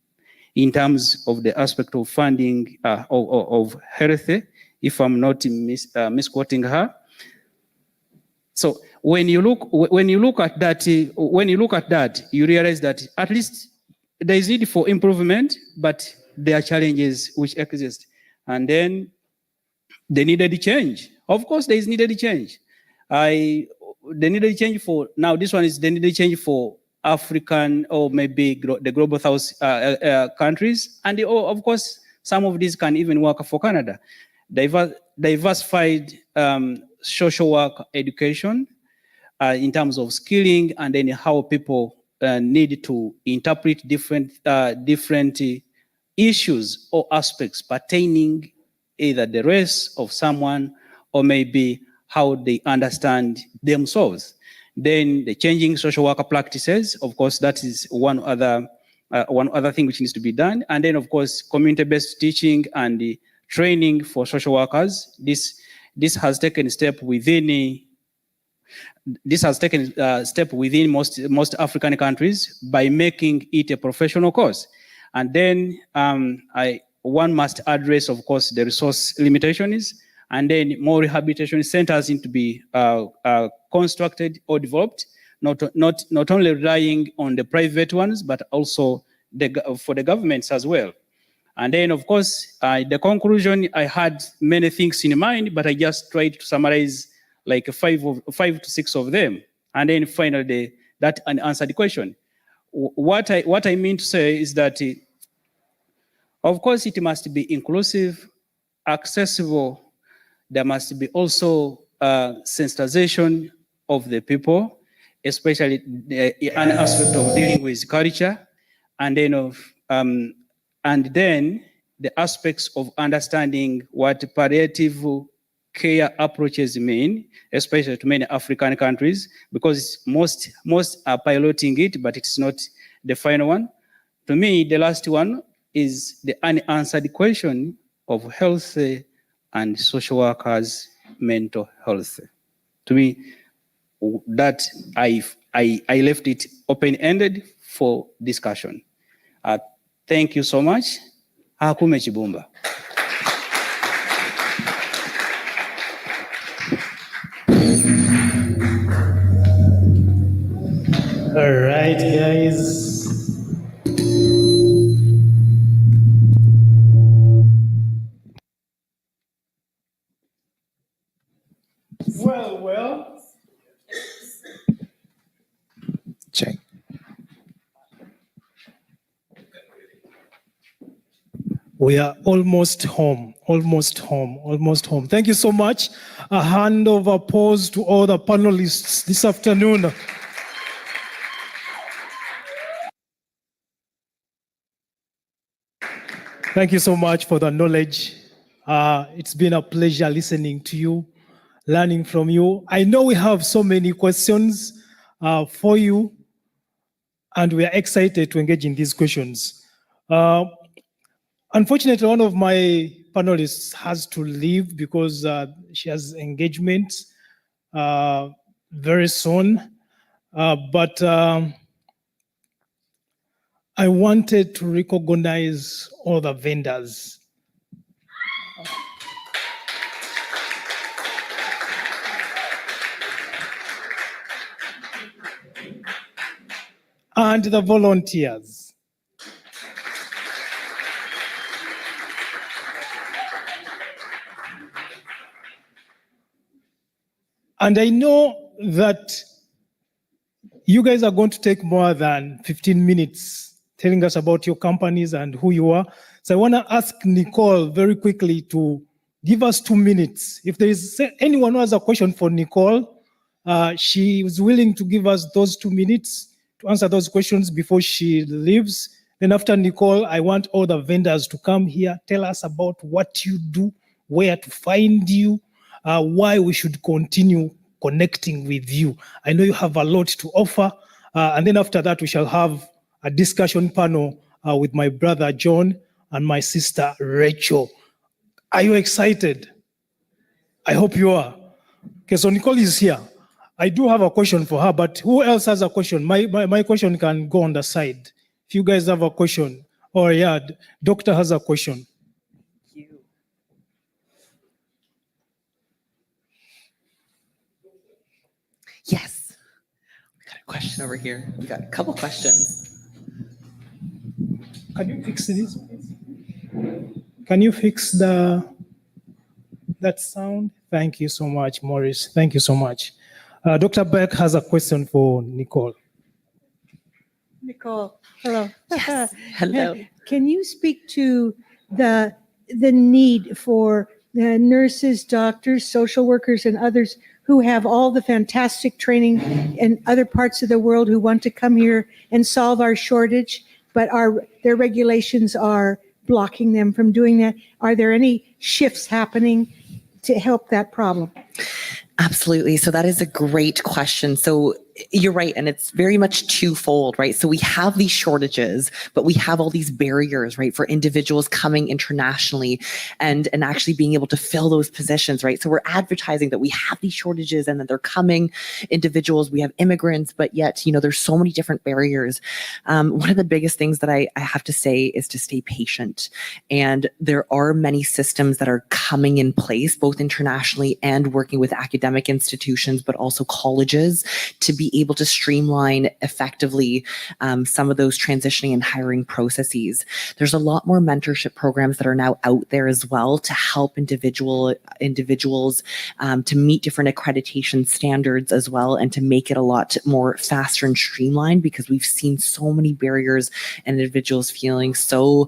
in terms of the aspect of funding of health, if I'm not misquoting her. So when you look at that, you realize that at least there is need for improvement, but there are challenges which exist, and then they needed change. Of course, there is needed change. They needed change for now. This one is they needed change for African or maybe the global South countries. And of course, some of these can even work for Canada. Diversified social work education in terms of skilling, and then how people need to interpret different issues or aspects pertaining either the race of someone or maybe how they understand themselves. Then the changing social worker practices, of course, that is one other thing which needs to be done. And then, of course, community-based teaching and the training for social workers. This has taken step within most African countries by making it a professional course. And then one must address, of course, the resource limitations, and then more rehabilitation centers need to be constructed or developed, not only relying on the private ones, but also for the governments as well. And then, of course, the conclusion, I had many things in mind, but I just tried to summarize like 5 to 6 of them. And then finally, that unanswered question. What I mean to say is that, of course, it must be inclusive, accessible. There must be also sensitization of the people, especially an aspect of dealing with culture, and then the aspects of understanding what palliative care approaches mean, especially to many African countries, because most are piloting it, but it's not the final one. To me, the last one is the unanswered question of health and social workers' mental health. To me, that I left it open-ended for discussion. Thank you so much. Hakume Chibumba. All right, guys. Well. Check. We are almost home. Thank you so much. A hand of applause to all the panelists this afternoon. Thank you so much for the knowledge. It's been a pleasure listening to you, learning from you. I know we have so many questions for you, and we are excited to engage in these questions. Unfortunately, one of my panelists has to leave because she has engagement very soon. But I wanted to recognize all the vendors. And the volunteers. And I know that you guys are going to take more than 15 minutes telling us about your companies and who you are. So I want to ask Nicole very quickly to give us 2 minutes. If there is anyone who has a question for Nicole, she is willing to give us those 2 minutes to answer those questions before she leaves. Then after Nicole, I want all the vendors to come here, tell us about what you do, where to find you, why we should continue connecting with you. I know you have a lot to offer. And then after that, we shall have a discussion panel with my brother John and my sister Rachel. Are you excited? I hope you are. Okay, so Nicole is here. I do have a question for her, but who else has a question? My question can go on the side. If you guys have a question, or yeah, doctor has a question. Yes. We got a question over here. We got a couple questions. Can you fix this? Can you fix that sound? Thank you so much, Maurice. Thank you so much. Dr. Beck has a question for Nicole. Nicole, hello. Yes. Hello. Can you speak to the need for nurses, doctors, social workers, and others who have all the fantastic training in other parts of the world who want to come here and solve our shortage, but their regulations are blocking them from doing that? Are there any shifts happening to help that problem? Absolutely. So that is a great question. So you're right. And it's very much twofold, right? So we have these shortages, but we have all these barriers, right, for individuals coming internationally and actually being able to fill those positions, right? So we're advertising that we have these shortages and that they're coming individuals. We have immigrants, but yet, there's so many different barriers. One of the biggest things that I have to say is to stay patient. And there are many systems that are coming in place, both internationally and working with academic institutions, but also colleges, to be able to streamline effectively some of those transitioning and hiring processes. There's a lot more mentorship programs that are now out there as well to help individuals to meet different accreditation standards as well, and to make it a lot more faster and streamlined, because we've seen so many barriers and individuals feeling so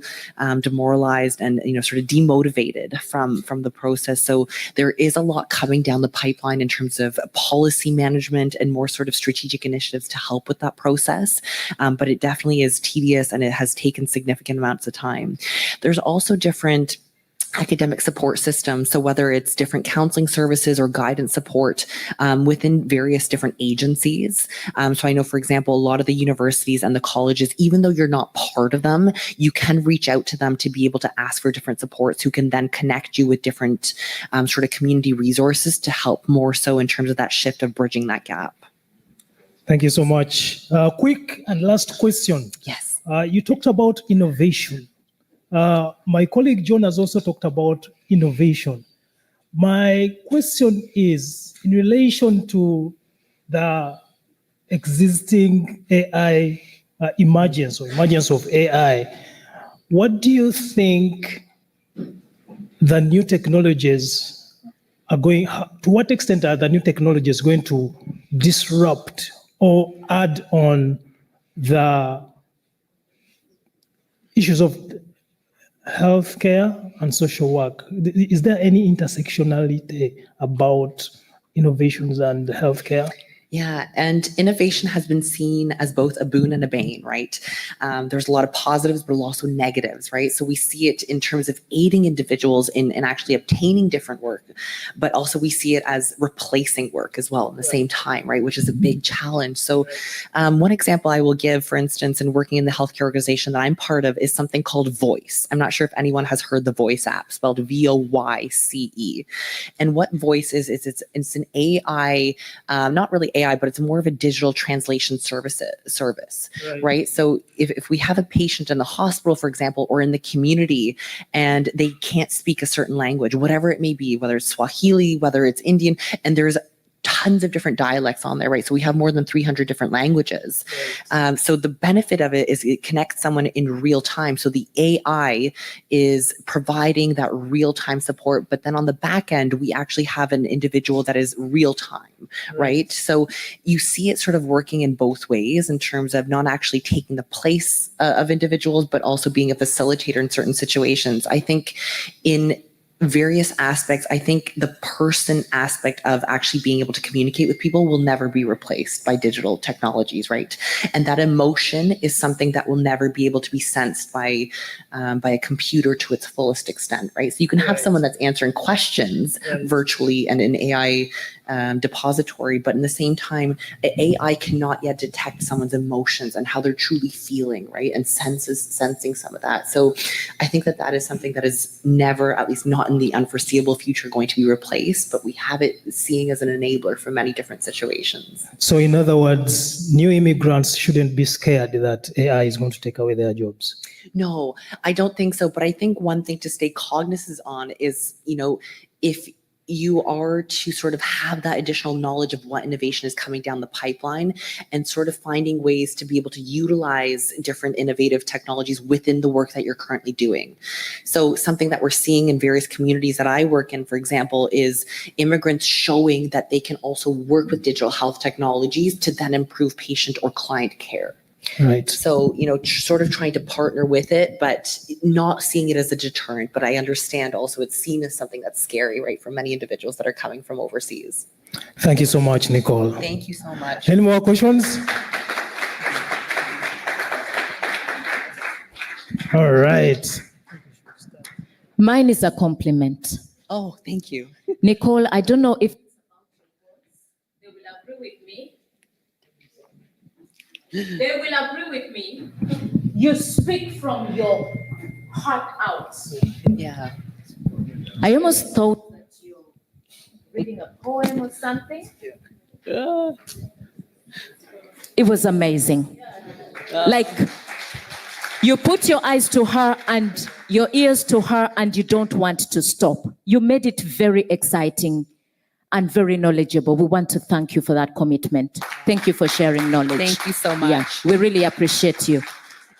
demoralized and sort of demotivated from the process. So there is a lot coming down the pipeline in terms of policy management and more sort of strategic initiatives to help with that process. But it definitely is tedious and it has taken significant amounts of time. There's also different academic support systems. So whether it's different counseling services or guidance support within various different agencies. So I know, for example, a lot of the universities and the colleges, even though you're not part of them, you can reach out to them to be able to ask for different supports who can then connect you with different sort of community resources to help more so in terms of that shift of bridging that gap. Thank you so much. Quick and last question. Yes. You talked about innovation. My colleague John has also talked about innovation. My question is in relation to the existing AI emergence of AI. What do you think the new technologies are going, to what extent are the new technologies going to disrupt or add on the issues of healthcare and social work? Is there any intersectionality about innovations and healthcare? Yeah, and innovation has been seen as both a boon and a bane, right? There's a lot of positives, but also negatives, right? So we see it in terms of aiding individuals in actually obtaining different work, but also we see it as replacing work as well at the same time, right? Which is a big challenge. So one example I will give, for instance, in working in the healthcare organization that I'm part of is something called Voice. I'm not sure if anyone has heard the Voice app, spelled VOYCE. And what Voice is it's an AI, not really AI, but it's more of a digital translation service, right? So if we have a patient in the hospital, for example, or in the community, and they can't speak a certain language, whatever it may be, whether it's Swahili, whether it's Indian, and there's tons of different dialects on there, right? So we have more than 300 different languages. Right. So the benefit of it is it connects someone in real time. So the AI is providing that real time support, but then on the back end, we actually have an individual that is real time, right? So you see it sort of working in both ways in terms of not actually taking the place of individuals, but also being a facilitator in certain situations. I think in various aspects, I think the person aspect of actually being able to communicate with people will never be replaced by digital technologies, right? And that emotion is something that will never be able to be sensed by a computer to its fullest extent, right? So you can have someone that's answering questions virtually and in AI depository, but in the same time, AI cannot yet detect someone's emotions and how they're truly feeling, right? And sensing some of that. So I think that is something that is never, at least not in the unforeseeable future, going to be replaced, but we have it seeing as an enabler for many different situations. So in other words, new immigrants shouldn't be scared that AI is going to take away their jobs. No, I don't think so. But I think one thing to stay cognizant on is, if you are to sort of have that additional knowledge of what innovation is coming down the pipeline and sort of finding ways to be able to utilize different innovative technologies within the work that you're currently doing. So something that we're seeing in various communities that I work in, for example, is immigrants showing that they can also work with digital health technologies to then improve patient or client care. Right. So, sort of trying to partner with it, but not seeing it as a deterrent. But I understand also it's seen as something that's scary, right, for many individuals that are coming from overseas. Thank you so much, Nicole. Thank you so much. Any more questions? All right. Mine is a compliment. Oh, thank you. Nicole, I don't know if they will agree with me. They will agree with me. You speak from your heart out. Yeah. I almost thought that you're reading a poem or something. It was amazing. Like, you put your eyes to her and your ears to her, and you don't want to stop. You made it very exciting and very knowledgeable. We want to thank you for that commitment. Thank you for sharing knowledge. Thank you so Yeah, much. we really appreciate you.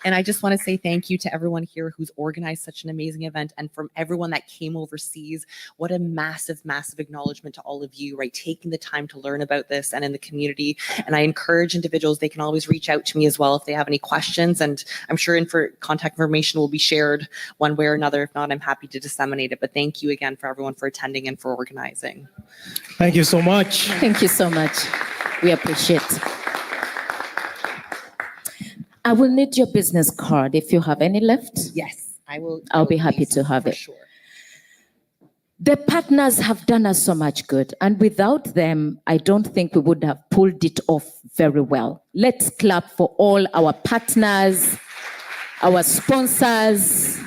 And I just want to say thank you to everyone here who's organized such an amazing event, and from everyone that came overseas. What a massive, massive acknowledgement to all of you, right? Taking the time to learn about this and in the community. And I encourage individuals, they can always reach out to me as well if they have any questions. And I'm sure contact information will be shared one way or another. If not, I'm happy to disseminate it. But thank you again for everyone for attending and for organizing. Thank you so much. Thank you so much. We appreciate. I will need your business card if you have any left. Yes, I will. I'll be happy to have for it. Sure. The partners have done us so much good, and without them, I don't think we would have pulled it off very well. Let's clap for all our partners, our sponsors.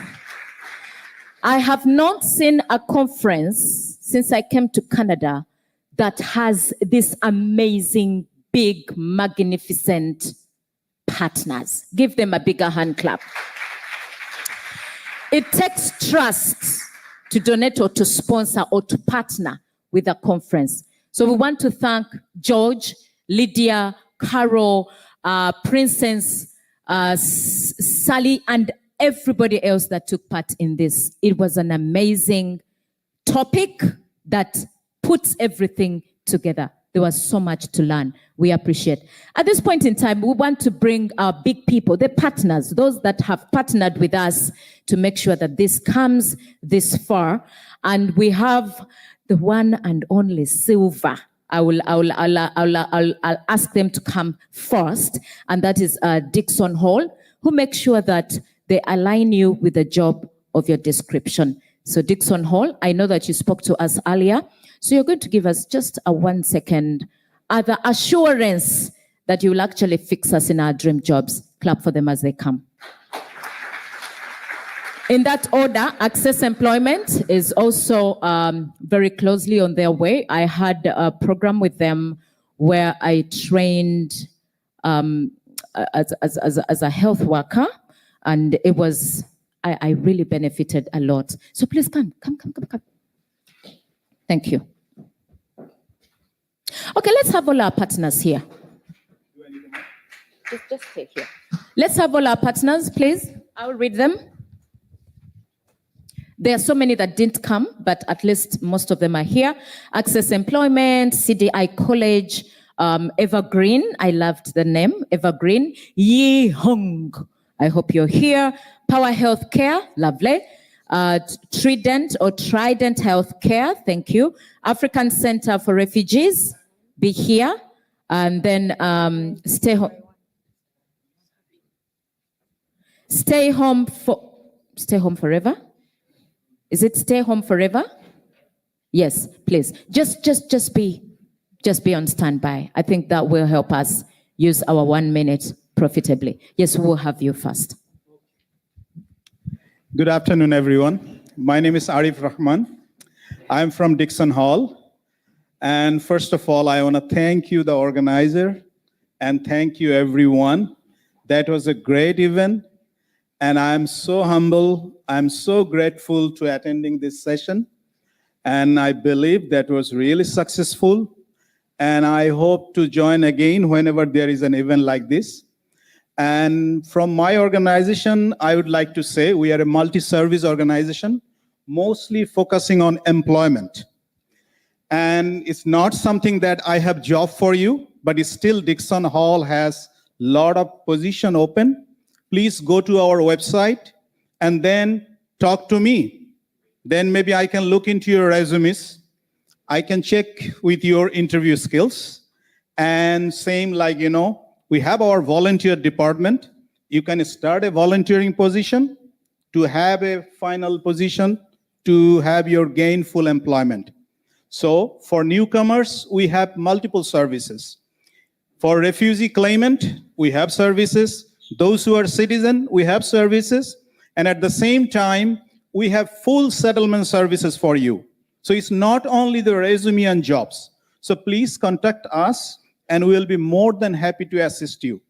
I have not seen a conference since I came to Canada that has this amazing, big, magnificent partners. Give them a bigger hand clap. It takes trust to donate or to sponsor or to partner with a conference. So we want to thank George, Lydia, Carol, Princess, Sally, and everybody else that took part in this. It was an amazing topic that puts everything together. There was so much to learn. We appreciate. At this point in time, we want to bring our big people, the partners, those that have partnered with us to make sure that this comes this far. And we have the one and only Silva. I'll ask them to come first, and that is Dixon Hall, who makes sure that they align you with the job of your description. So Dixon Hall, I know that you spoke to us earlier. So you're going to give us just a 1 second the assurance that you will actually fix us in our dream jobs. Clap for them as they come. In that order, Access Employment is also very closely on their way. I had a program with them where I trained as a health worker, and it was, I really benefited a lot. So please come. Thank you. Okay, let's have all our partners here. Just stay here. Let's have all our partners, please. I'll read them. There are so many that didn't come, but at least most of them are here. Access Employment, CDI College, Evergreen. I loved the name, Evergreen. Yi Hong. I hope you're here. Power Healthcare, lovely. Trident Healthcare, thank you. African Center for Refugees, be here. And then Stay Home Forever. Is it Stay Home Forever? Yes, please. Just be on standby. I think that will help us use our 1 minute profitably. Yes, we'll have you first. Good afternoon, everyone. My name is Arif Rahman. I'm from Dixon Hall. And first of all, I want to thank you, the organizer, and thank you, everyone. That was a great event. And I'm so humble. I'm so grateful to attending this session. And I believe that was really successful. And I hope to join again whenever there is an event like this. And from my organization, I would like to say we are a multi-service organization, mostly focusing on employment. And it's not something that I have job for you, but it's still Dixon Hall has lot of position open. Please go to our website and then talk to me. Then maybe I can look into your resumes. I can check with your interview skills. And same like, we have our volunteer department. You can start a volunteering position to have a final position to have your gainful employment. So for newcomers, we have multiple services. For refugee claimant, we have services. Those who are citizen, we have services. And at the same time, we have full settlement services for you. So it's not only the resume and jobs. So please contact us and we will be more than happy to assist you.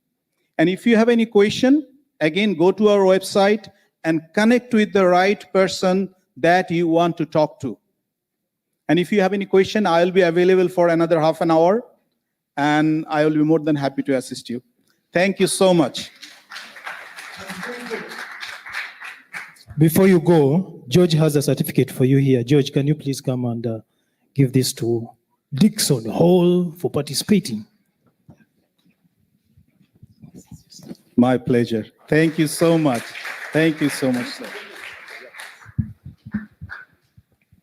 And if you have any question, again, go to our website and connect with the right person that you want to talk to. And if you have any question, I will be available for another half an hour and I will be more than happy to assist you. Thank you so much. Before you go, George has a certificate for you here. George, can you please come and give this to Dixon Hall for participating? My pleasure. Thank you so much. Thank you so much, sir.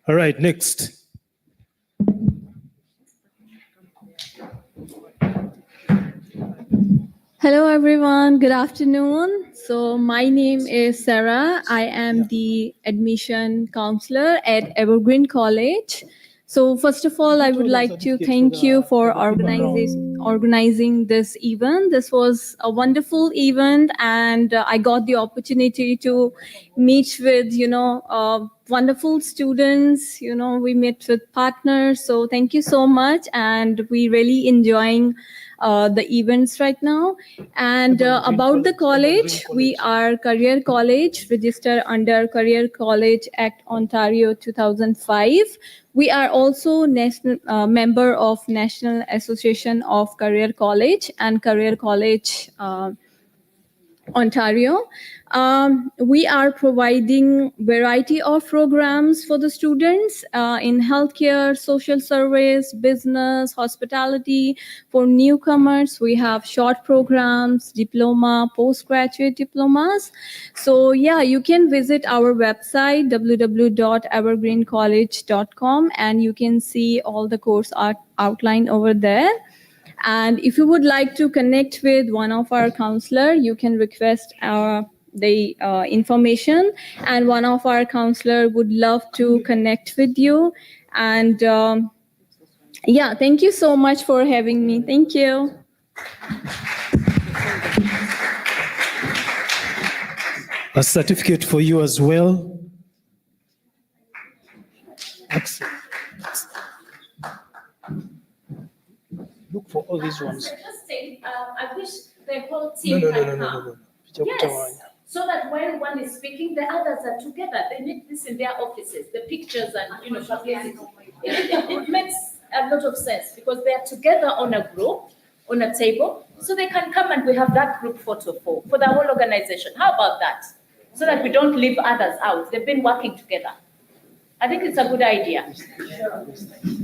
All right, next. Hello everyone, good afternoon. So my name is Sarah. I am the admission counselor at Evergreen College. So first of all, I would like to thank you for organizing this event. This was a wonderful event and I got the opportunity to meet with, wonderful students. We met with partners. So thank you so much. And we really enjoying the events right now. And about the college, we are Career College, registered under Career College Act Ontario 2005. We are also national member of National Association of Career College and Career College Ontario. We are providing variety of programs for the students in healthcare, social service, business, hospitality. For newcomers, we have short programs, diploma, postgraduate diplomas. So yeah, you can visit our website, www.evergreencollege.com, and you can see all the course outline over there. And if you would like to connect with one of our counselor, you can request the information, and one of our counselor would love to connect with you. And yeah, thank you so much for having me. Thank you. A certificate for you as well. Excellent. Look for all these ones. I wish the whole team can come. Yes, so that when one is speaking, the others are together. They make this in their offices, the pictures and publicity. It makes a lot of sense because they are together on a group, on a table, so they can come and we have that group photo for the whole organization. How about that? So that we don't leave others out. They've been working together. I think it's a good idea.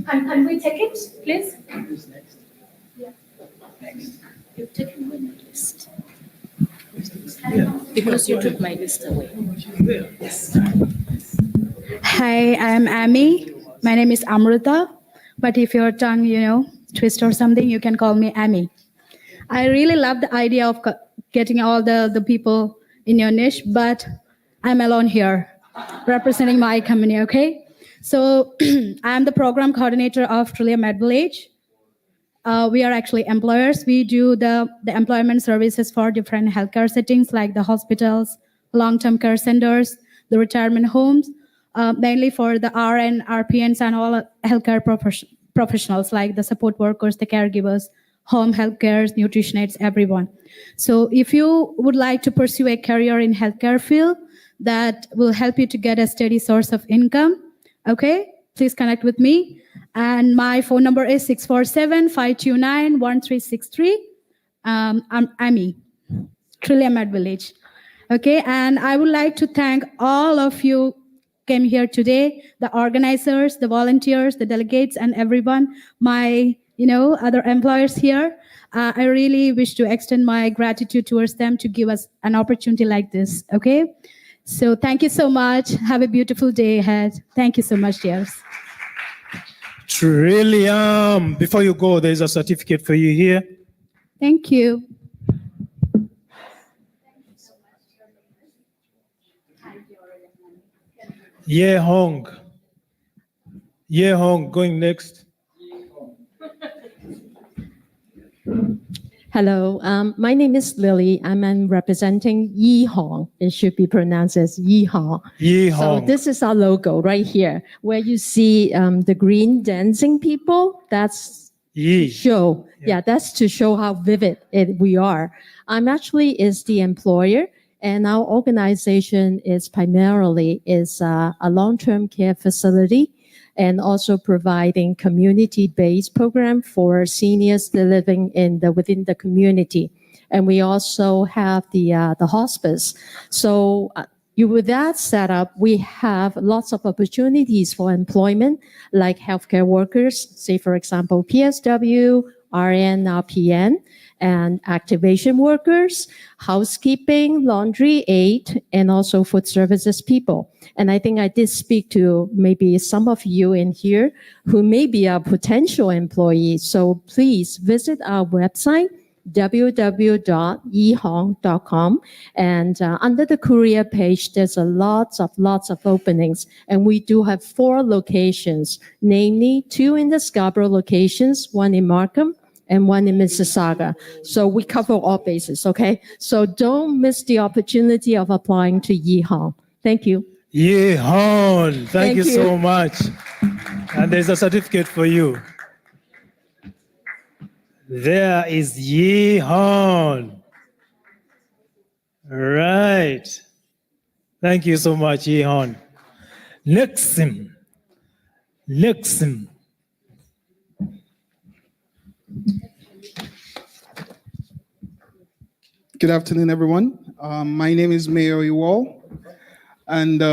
Can we take it, please? Who's next? Yeah. Next. You've taken my list. Because you took my list away. Yes. Hi, I'm Amy. My name is Amrita, but if your tongue, twist or something, you can call me Amy. I really love the idea of getting all the people in your niche, but I'm alone here, representing my company, okay? So I'm the program coordinator of Trillia MedVillage. We are actually employers. We do the employment services for different healthcare settings like the hospitals, long-term care centers, the retirement homes, mainly for the RN, RPNs, and all healthcare professionals like the support workers, the caregivers, home healthcare, nutrition aides, everyone. So if you would like to pursue a career in healthcare field that will help you to get a steady source of income, okay, please connect with me. And my phone number is 647-529-1363. I'm Amy, Trillia MedVillage. Okay, and I would like to thank all of you came here today, the organizers, the volunteers, the delegates, and everyone, my other employers here. I really wish to extend my gratitude towards them to give us an opportunity like this. Okay. So thank you so much. Have a beautiful day ahead. Thank you so much, dears. Trillium. Before you go, there's a certificate for you here. Thank you. Ye Hong. Ye Hong, going next. Hello, my name is Lily. I'm representing Yi Hong. It should be pronounced as Yi Hong. Ye So Hong. this is our logo right here, where you see the green dancing people. That's Ye. show. Yeah, that's to show how vivid we are. I'm actually is the employer, and our organization is primarily a long-term care facility, and also providing community-based program for seniors living within the community. And we also have the hospice. So with that setup, we have lots of opportunities for employment, like healthcare workers, say for example, PSW, RN, RPN, and activation workers, housekeeping, laundry aid, and also food services people. And I think I did speak to maybe some of you in here who may be a potential employee. So please visit our website, www.yihong.com. And under the career page, there's lots of openings. And we do have 4 locations, namely 2 in the Scarborough locations, 1 in Markham, and 1 in Mississauga. So we cover all bases, okay? So don't miss the opportunity of applying to Yi Hong. Thank you. Ye Hong. Thank you so much. And there's a certificate for you. There is Ye Hong. Right. Thank you so much, Ye Hong. Nixim. Good afternoon, everyone. My name is Mayor Iwal, and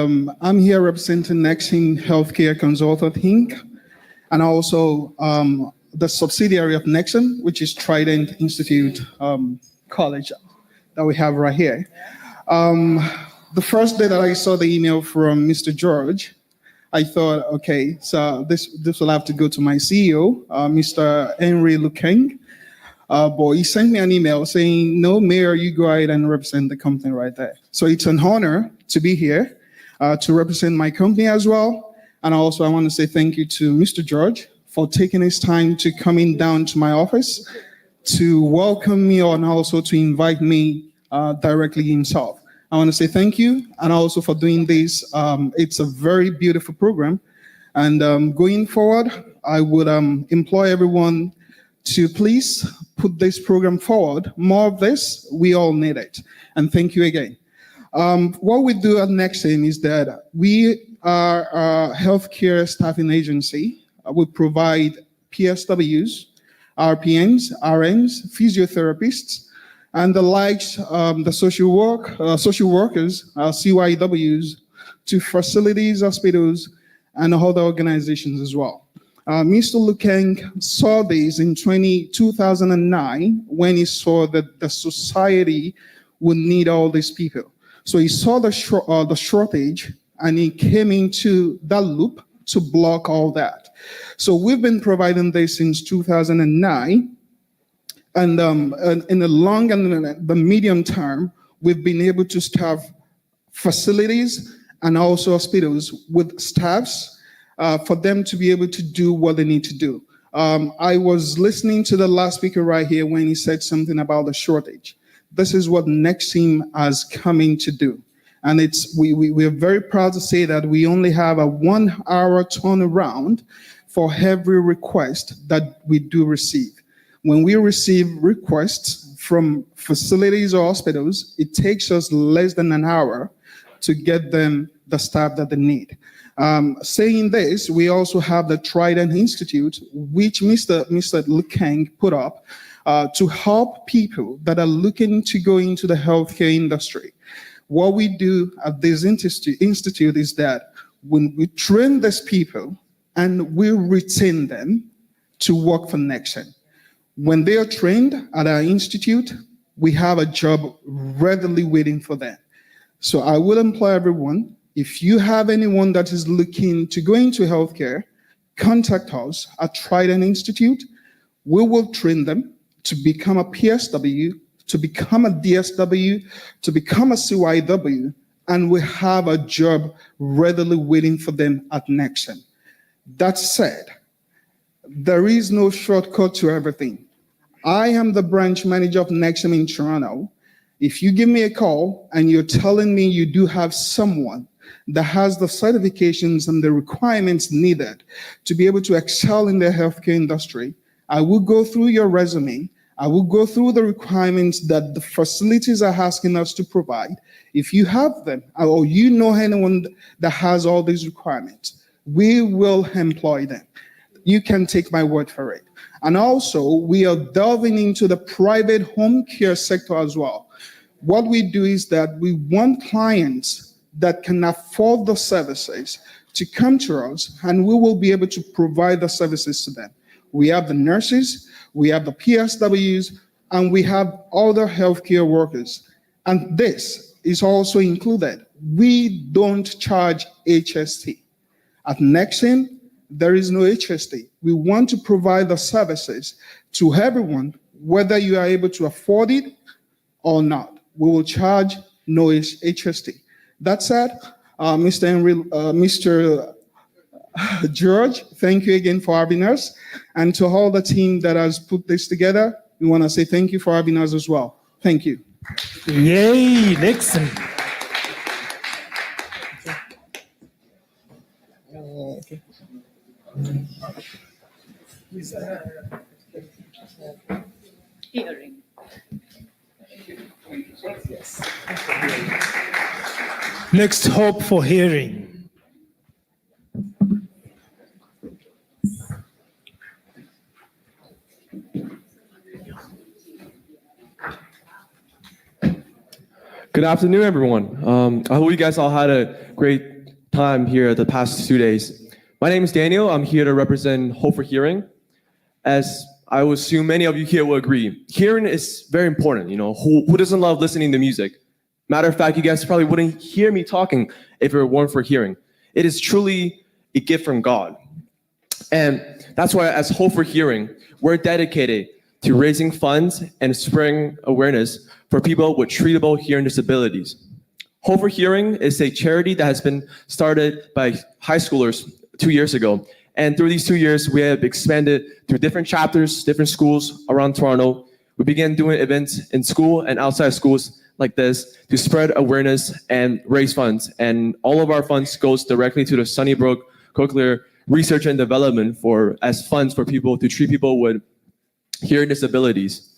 I'm here representing Nexim Healthcare Consultant Inc., and also the subsidiary of Nexim, which is Trident Institute College that we have right here. The first day that I saw the email from Mr. George, I thought, okay, so this will have to go to my CEO, Mr. Henry Lukeng. But he sent me an email saying, no, Mayor, you go ahead and represent the company right there. So it's an honor to be here to represent my company as well. And also I want to say thank you to Mr. George for taking his time to coming down to my office to welcome me and also to invite me directly himself. I want to say thank you, and also for doing this. It's a very beautiful program. And going forward, I would employ everyone to please put this program forward. More of this, we all need it. And thank you again. What we do at Nexim is that we are a healthcare staffing agency. We provide PSWs, RPNs, RNs, physiotherapists, and the likes, the social workers, CYWs, to facilities, hospitals, and other organizations as well. Mr. Lukeng saw this in 2009 when he saw that the society would need all these people. So he saw the shortage, and he came into that loop to block all that. So we've been providing this since 2009. And in the long and the medium term, we've been able to staff facilities and also hospitals with staffs for them to be able to do what they need to do. I was listening to the last speaker right here when he said something about the shortage. This is what Nexim has come in to do. And we are very proud to say that we only have a 1 hour turnaround for every request that we do receive. When we receive requests from facilities or hospitals, it takes us less than an hour to get them the staff that they need. Saying this, we also have the Trident Institute, which Mr. Lukeng put up to help people that are looking to go into the healthcare industry. What we do at this institute is that when we train these people and we retain them to work for Nexen. When they are trained at our institute, we have a job readily waiting for them. So I would implore everyone, if you have anyone that is looking to go into healthcare, contact us at Trident Institute. We will train them to become a PSW, to become a DSW, to become a CYW, and we have a job readily waiting for them at Nexen. That said, there is no shortcut to everything. I am the branch manager of Nexen in Toronto. If you give me a call and you're telling me you do have someone that has the certifications and the requirements needed to be able to excel in the healthcare industry, I will go through your resume. I will go through the requirements that the facilities are asking us to provide. If you have them, or you know anyone that has all these requirements, we will employ them. You can take my word for it. And also, we are delving into the private home care sector as well. What we do is that we want clients that can afford the services to come to us, and we will be able to provide the services to them. We have the nurses, we have the PSWs, and we have other healthcare workers. And this is also included. We don't charge HST. At Nexen, there is no HST. We want to provide the services to everyone, whether you are able to afford it or not. We will charge no HST. That said, Mr. George, thank you again for having us. And to all the team that has put this together, we want to say thank you for having us as well. Thank you. Yay, Nexen. Okay. Hearing. Next, hope for hearing. Good afternoon, everyone. I hope you guys all had a great time here the past 2 days. My name is Daniel. I'm here to represent Hope for Hearing. As I would assume many of you here will agree, hearing is very important. You know, who doesn't love listening to music? Matter of fact, you guys probably wouldn't hear me talking if it weren't for hearing. It is truly a gift from God. And that's why as Hope for Hearing, we're dedicated to raising funds and spreading awareness for people with treatable hearing disabilities. Hope for Hearing is a charity that has been started by high schoolers 2 years ago. And through these 2 years, we have expanded to different chapters, different schools around Toronto. We began doing events in school and outside schools like this to spread awareness and raise funds. And all of our funds goes directly to the Sunnybrook Cochlear Research and Development as funds for people to treat people with hearing disabilities.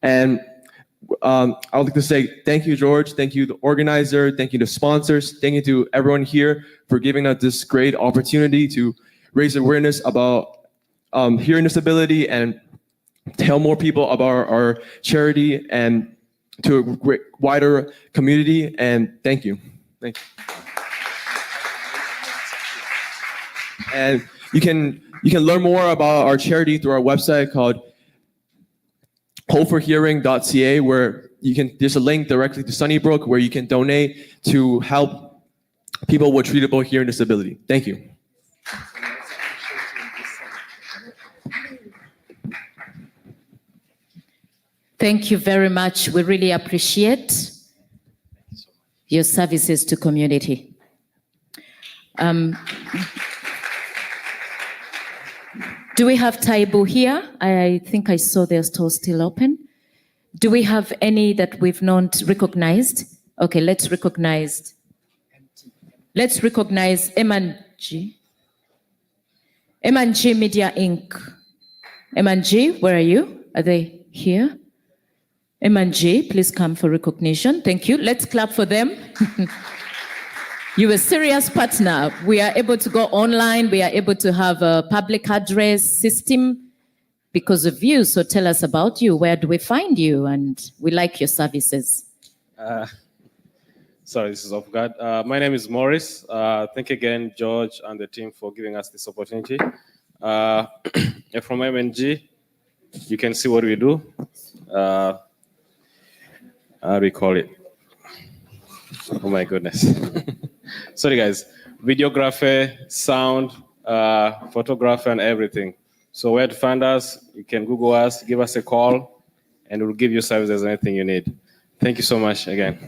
And I would like to say thank you, George. Thank you, the organizer. Thank you to sponsors. Thank you to everyone here for giving us this great opportunity to raise awareness about hearing disability and tell more people about our charity and to a wider community. And thank you. Thank you. And you can learn more about our charity through our website called hopeforhearing.ca, where there's a link directly to Sunnybrook where you can donate to help people with treatable hearing disability. Thank you. Thank you very much. We really appreciate your services to community. Do we have Taibu here? I think I saw their store still open. Do we have any that we've not recognized? Okay, let's recognize M&G. M&G Media Inc. M&G, where are you? Are they here? M&G, please come for recognition. Thank you. Let's clap for them. You're a serious partner. We are able to go online. We are able to have a public address system because of you. So tell us about you. Where do we find you? And we like your services. Sorry, this is off guard. My name is Morris. Thank you again, George and the team for giving us this opportunity. from MNG. You can see what we do. How do we call it? Oh my goodness. Sorry guys. Videography, sound, photography, and everything. So where to find us, you can Google us, give us a call, and we'll give you services, anything you need. Thank you so much again.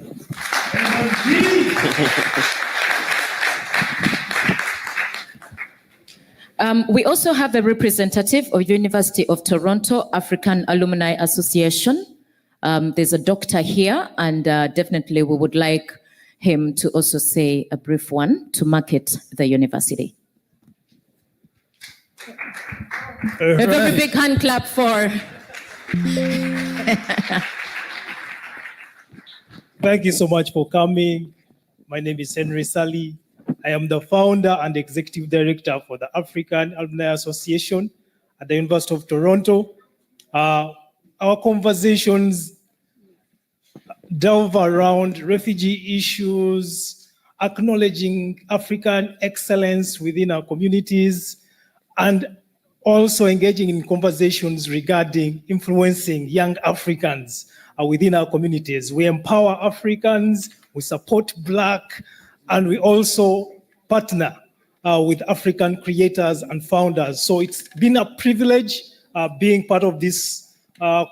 We also have a representative of University of Toronto African Alumni Association. There's a doctor here, and definitely we would like him to also say a brief one to market the university. A very big hand clap for. Thank you so much for coming. My name is Henry Sally. I am the founder and executive director for the African Alumni Association at the University of Toronto. Our conversations delve around refugee issues, acknowledging African excellence within our communities, and also engaging in conversations regarding influencing young Africans within our communities. We empower Africans, we support Black, and we also partner with African creators and founders. So it's been a privilege being part of this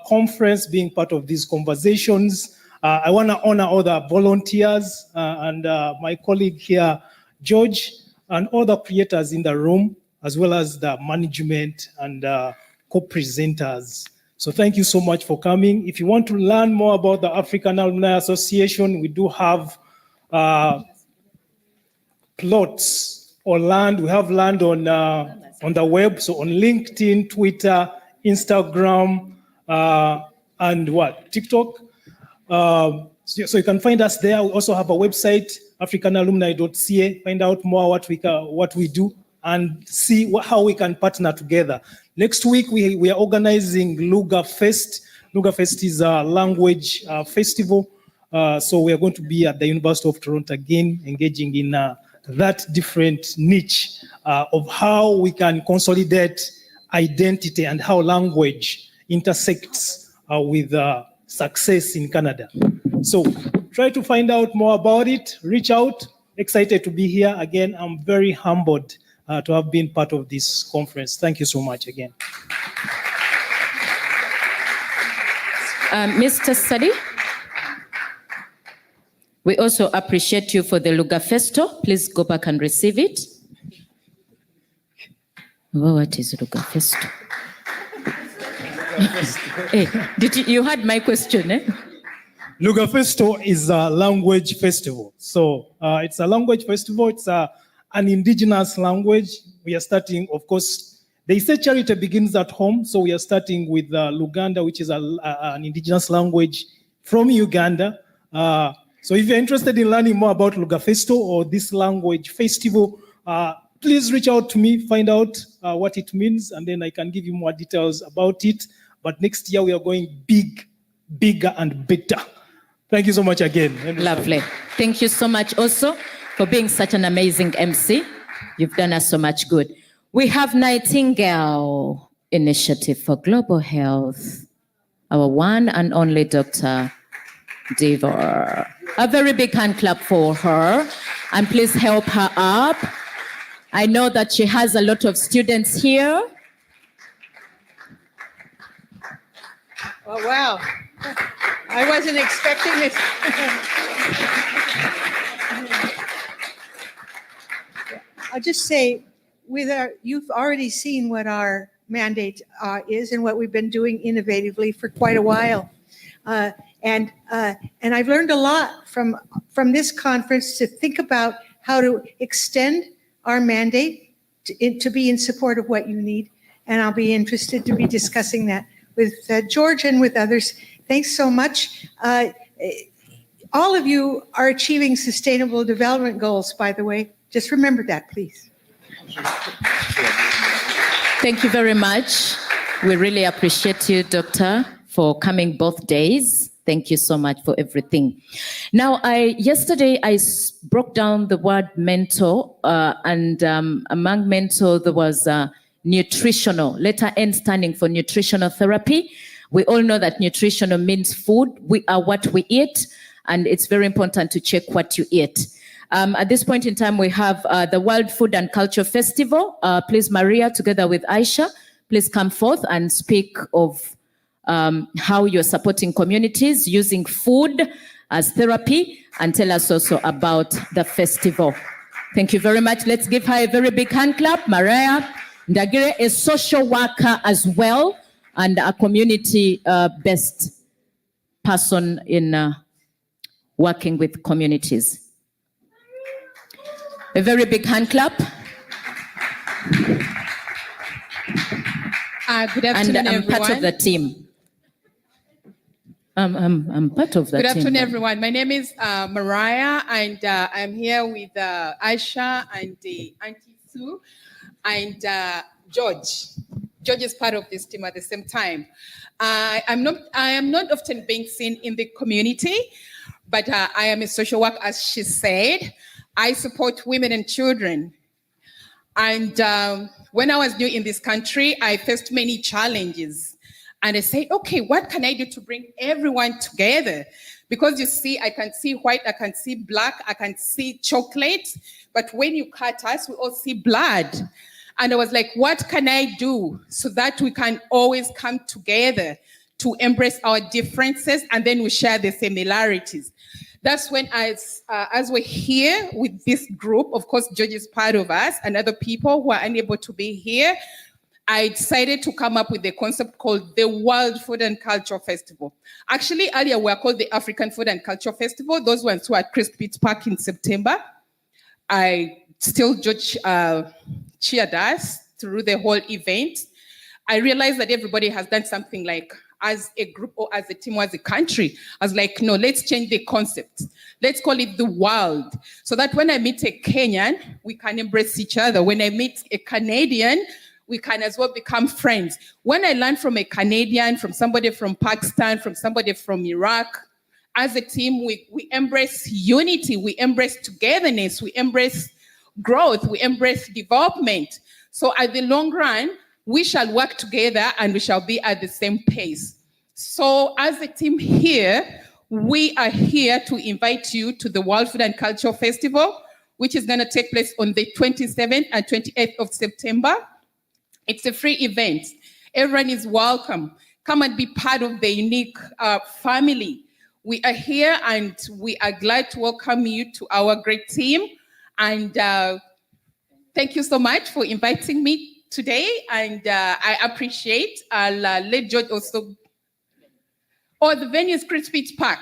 conference, being part of these conversations. I want to honor all the volunteers and my colleague here, George, and all the creators in the room, as well as the management and co-presenters. So thank you so much for coming. If you want to learn more about the African Alumni Association, we do have plots or land. We have land on the web, so on LinkedIn, Twitter, Instagram, and what, TikTok. So you can find us there. We also have a website, africanalumni.ca. Find out more what we do and see how we can partner together. Next week, we are organizing Lugha Fest. Lugha Fest is a language festival. So we are going to be at the University of Toronto again, engaging in that different niche of how we can consolidate identity and how language intersects with success in Canada. So try to find out more about it, reach out. Excited to be here again. I'm very humbled to have been part of this conference. Thank you so much again. Mr. Sadi, we also appreciate you for the Lugha Festo. Please go back and receive it. Oh, what is Lugha Festo? Hey, you heard my question, eh? Lugha Festo is a language festival. So it's a language festival. It's an indigenous language. We are starting, of course, they say charity begins at home. So we are starting with Luganda, which is an indigenous language from Uganda. So if you're interested in learning more about Lugha Festo or this language festival, please reach out to me, find out what it means, and then I can give you more details about it. But next year we are going big, bigger and better. Thank you so much again. Lovely. Thank you so much also for being such an amazing MC. You've done us so much good. We have Nightingale Initiative for Global Health, our one and only Dr. Devor. A very big hand clap for her, and please help her up. I know that she has a lot of students here. Oh, wow. I wasn't expecting this. I'll just say, you've already seen what our mandate is and what we've been doing innovatively for quite a while. And I've learned a lot from this conference to think about how to extend our mandate to be in support of what you need. And I'll be interested to be discussing that with George and with others. Thanks so much. All of you are achieving sustainable development goals, by the way. Just remember that, please. Thank you very much. We really appreciate you, Doctor, for coming both days. Thank you so much for everything. Now, yesterday I broke down the word mentor, and among mentor there was nutritional, letter N standing for nutritional therapy. We all know that nutritional means food. We are what we eat, and it's very important to check what you eat. At this point in time, we have the World Food and Culture Festival. Please, Maria, together with Aisha, please come forth and speak of how you're supporting communities using food as therapy, and tell us also about the festival. Thank you very much. Let's give her a very big hand clap. Maria Ndagire is a social worker as well, and a community-based person in working with communities. A very big hand clap. Good afternoon, and I'm everyone. part of the team. I'm part of the Good team. afternoon, everyone. My name is Mariah, and I'm here with Aisha and Auntie Sue and George. George is part of this team at the same time. I am not often being seen in the community, but I am a social worker, as she said. I support women and children. And when I was new in this country, I faced many challenges. And I said, okay, what can I do to bring everyone together? Because you see, I can see white, I can see black, I can see chocolate. But when you cut us, we all see blood. And I was like, what can I do so that we can always come together to embrace our differences, and then we share the similarities? That's when, as we're here with this group, of course, George is part of us, and other people who are unable to be here, I decided to come up with a concept called the World Food and Culture Festival. Actually, earlier we were called the African Food and Culture Festival. Those ones who are at Chris Pitts Park in September. George cheered us through the whole event. I realized that everybody has done something like, as a group or as a team or as a country. I was like, no, let's change the concept. Let's call it the world. So that when I meet a Kenyan, we can embrace each other. When I meet a Canadian, we can as well become friends. When I learn from a Canadian, from somebody from Pakistan, from somebody from Iraq, as a team, we embrace unity, we embrace togetherness, we embrace growth, we embrace development. So at the long run, we shall work together and we shall be at the same pace. So as a team here, we are here to invite you to the World Food and Culture Festival, which is going to take place on the 27th and 28th of September. It's a free event. Everyone is welcome. Come and be part of the unique family. We are here and we are glad to welcome you to our great team. And thank you so much for inviting me today. And I appreciate. I'll let George also. Oh, the venue is Chris Pitts Park.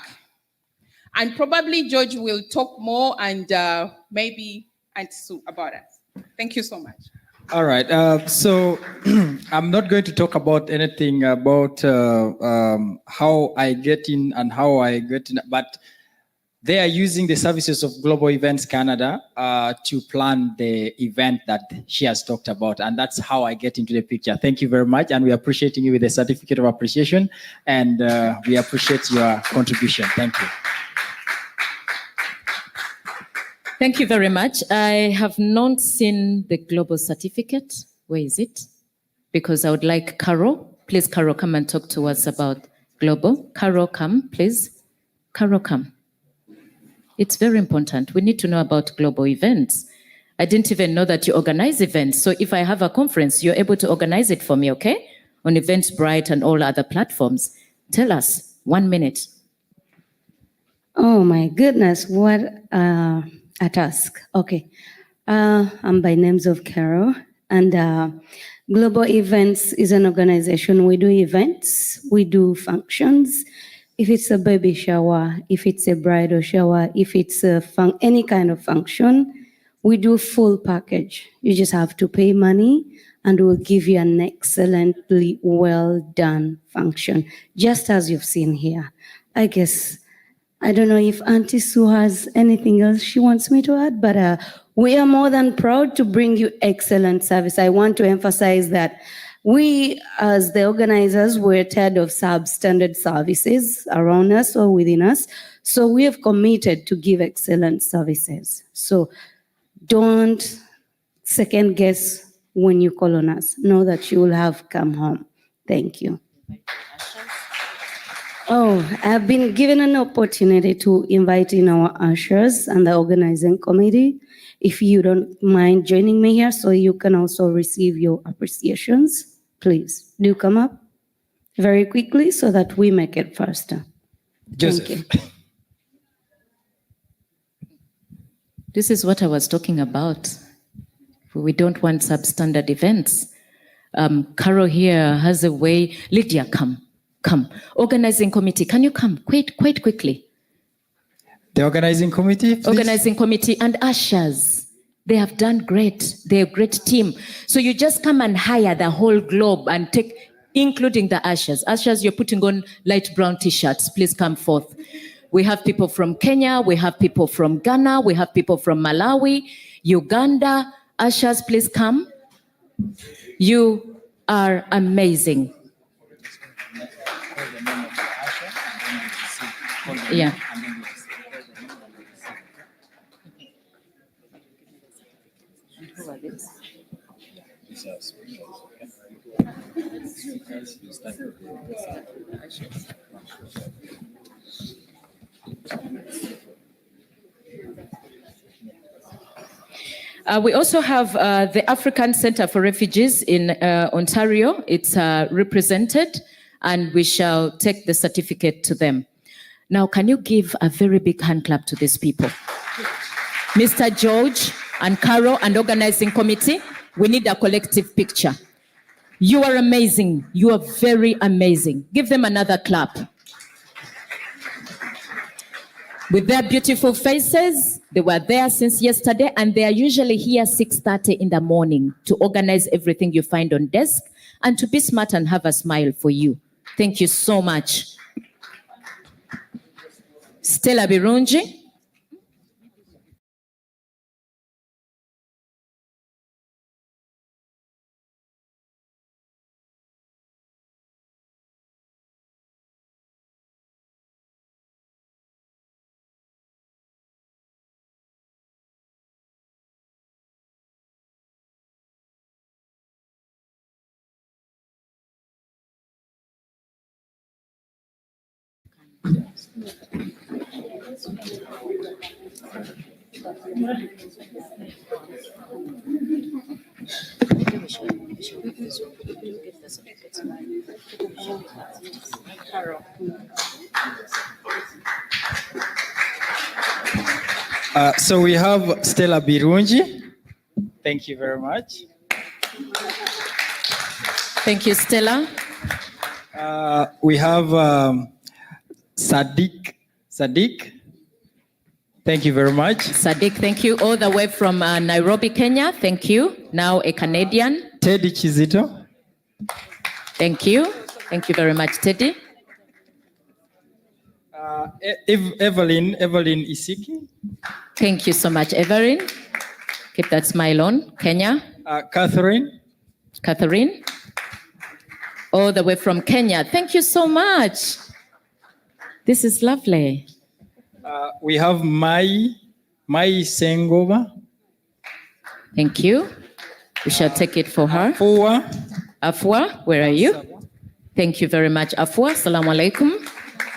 And probably George will talk more and maybe Auntie Sue about it. Thank you so much. All right. So I'm not going to talk about anything about how I get in and how I get in, but they are using the services of Global Events Canada to plan the event that she has talked about. And that's how I get into the picture. Thank you very much. And we are appreciating you with a certificate of appreciation. And we appreciate your contribution. Thank you. Thank you very much. I have not seen the global certificate. Where is it? Because I would like Carol. Please, Carol, come and talk to us about global. Carol, come, please. Carol, come. It's very important. We need to know about global events. I didn't even know that you organize events. So if I have a conference, you're able to organize it for me, okay? On Eventbrite and all other platforms. Tell us, 1 minute. Oh my goodness, what a task. Okay. I'm by names of Carol, and Global Events is an organization. We do events, we do functions. If it's a baby shower, if it's a bridal shower, if it's any kind of function, we do full package. You just have to pay money and we'll give you an excellently well done function, just as you've seen here. I guess, I don't know if Auntie Sue has anything else she wants me to add, but we are more than proud to bring you excellent service. I want to emphasize that we, as the organizers, we're tired of substandard services around us or within us. So we have committed to give excellent services. So don't second guess when you call on us. Know that you will have come home. Thank you. Oh, I've been given an opportunity to invite in our ushers and the organizing committee. If you don't mind joining me here so you can also receive your appreciations, please do come up very quickly so that we make it faster. Joseph. Thank you. This is what I was talking about. We don't want substandard events. Carol here has a way. Lydia, come. Organizing committee, can you come quite quickly? The organizing committee, please. Organizing committee and ushers. They have done great. They're a great team. So you just come and hire the whole globe and take, including the ushers. Ushers, you're putting on light brown t-shirts. Please come forth. We have people from Kenya. We have people from Ghana. We have people from Malawi, Uganda. Ushers, please come. You are amazing. Yeah. We also have the African Center for Refugees in Ontario. It's represented, and we shall take the certificate to them. Now, can you give a very big hand clap to these people? Mr. George and Carol and organizing committee, we need a collective picture. You are amazing. You are very amazing. Give them another clap. With their beautiful faces, they were there since yesterday, and they are usually here 6:30 in the morning to organize everything you find on desk and to be smart and have a smile for you. Thank you so much. Stella Birungi. So we have Stella Birungi. Thank you very much. Thank you, Stella. We have Sadiq. Thank you very much. Sadiq, thank you. All the way from Nairobi, Kenya. Thank you. Now a Canadian. Teddy Chizito. Thank you. Thank you very much, Teddy. Evelyn Isiki. Thank you so much, Evelyn. Keep that smile on. Kenya. Catherine. All the way from Kenya. Thank you so much. This is lovely. We have Mai Sengova. Thank you. We shall take it for her. Afua, where are you? Thank you very much, Afua. Assalamu alaikum.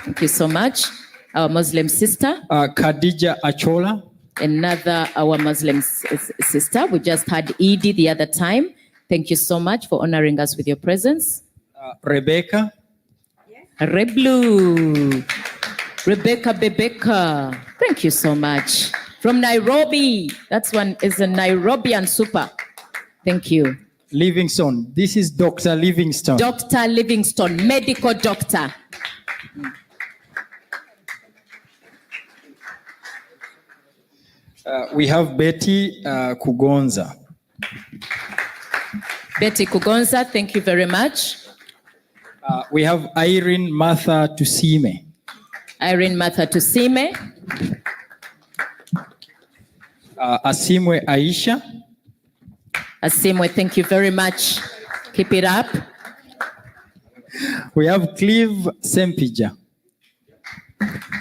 Thank you so much. Our Muslim sister. Khadija Achola. Another our Muslim sister. We just had Edie the other time. Thank you so much for honoring us with your presence. Rebecca. Reblu. Rebecca. Thank you so much. From Nairobi. That's one is a Nairobian super. Thank you. Livingstone. This is Dr. Livingstone. Dr. Livingstone, medical doctor. We have Betty Kugonza. Betty Kugonza, thank you very much. We have Irene Martha Tusime. Asimwe Aisha. Asimwe, thank you very much. Keep it up. We have Cleve Sempija.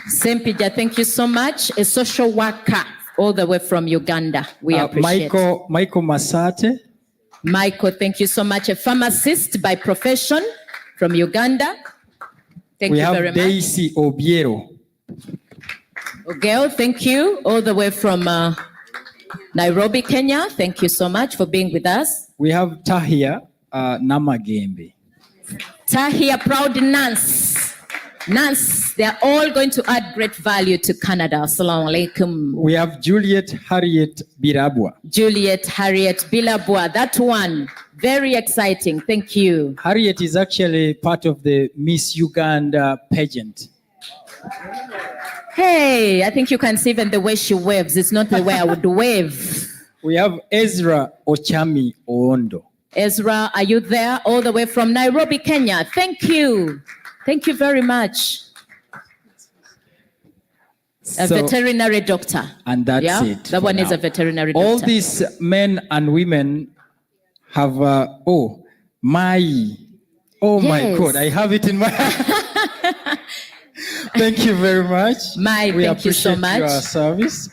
Sempija, thank you so much. A social worker all the way from Uganda. We appreciate Michael Masate. Michael, thank you so much. A pharmacist by profession from Uganda. Thank We you have very much. Daisy Obiero. Ogel, thank you, all the way from Nairobi, Kenya. Thank you so much for being with us. We have Tahia Namagembe. Tahia, proud Nance. Nance, they're all going to add great value to Canada. Assalamu alaikum. We have Juliet Harriet Birabwa. Juliet Harriet Bilabwa, that one, very exciting. Thank you. Harriet is actually part of the Miss Uganda pageant. Hey, I think you can see even the way she waves. It's not the way I would wave. We have Ezra Ochami Oondo. Ezra, are you there? All the way from Nairobi, Kenya. Thank you. Thank you very much. A So- veterinary doctor. And that's Yeah, it. that for one is now. a veterinary doctor. All these men and women have, my Yes. God, I have it in my. Thank you very much. Thank you so appreciate much. your service.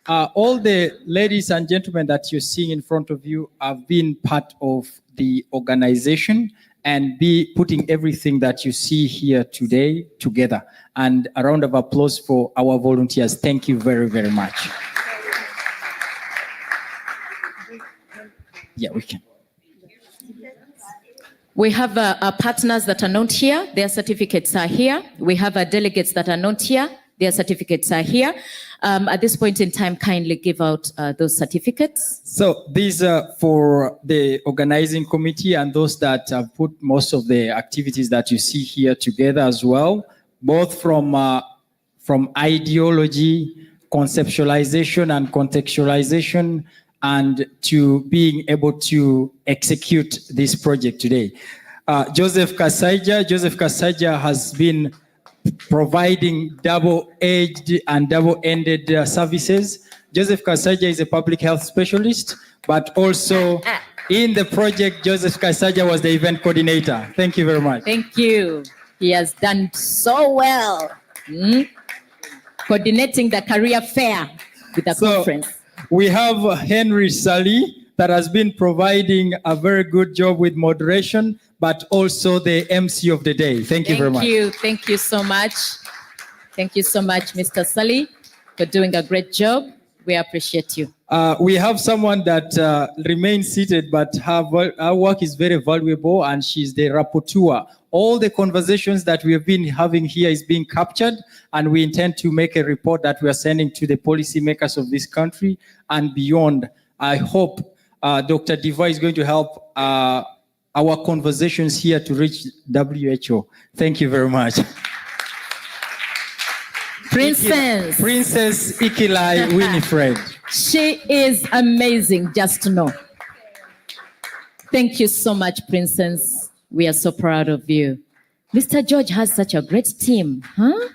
All the ladies and gentlemen that you're seeing in front of you have been part of the organization and be putting everything that you see here today together. And a round of applause for our volunteers. Thank you very, very much. Yeah, we can. We have our partners that are not here. Their certificates are here. We have our delegates that are not here. Their certificates are here. At this point in time, kindly give out those certificates. So these are for the organizing committee and those that have put most of the activities that you see here together as well, both from ideology, conceptualization and contextualization, and to being able to execute this project today. Joseph Kasaija has been providing double-edged and double-ended services. Joseph Kasaija is a public health specialist, but also in the project, Joseph Kasaija was the event coordinator. Thank you very much. Thank you. He has done so well. Coordinating the career fair with the conference. We have Henry Sally that has been providing a very good job with moderation, but also the MC of the day. Thank you very much. Thank you so much. Thank you so much, Mr. Sully, for doing a great job. We appreciate you. We have someone that remains seated, but her work is very valuable, and she's the rapporteur. All the conversations that we have been having here is being captured, and we intend to make a report that we are sending to the policymakers of this country and beyond. I hope Dr. Diva is going to help our conversations here to reach WHO. Thank you very much. Princess Ikilai Winifred. She is amazing, just to know. Thank you so much, Princess. We are so proud of you. Mr. George has such a great team, huh?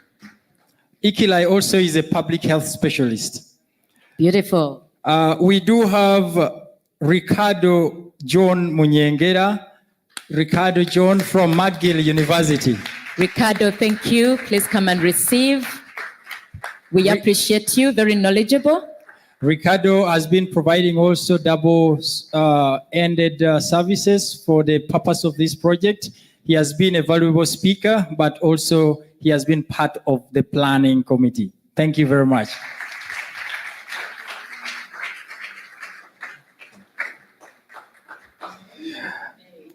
Ikilai also is a public health specialist. Beautiful. We do have Ricardo John Munyengera. Ricardo John from McGill University. Ricardo, thank you. Please come and receive. We appreciate you, very knowledgeable. Ricardo has been providing also double-ended services for the purpose of this project. He has been a valuable speaker, but also he has been part of the planning committee. Thank you very much.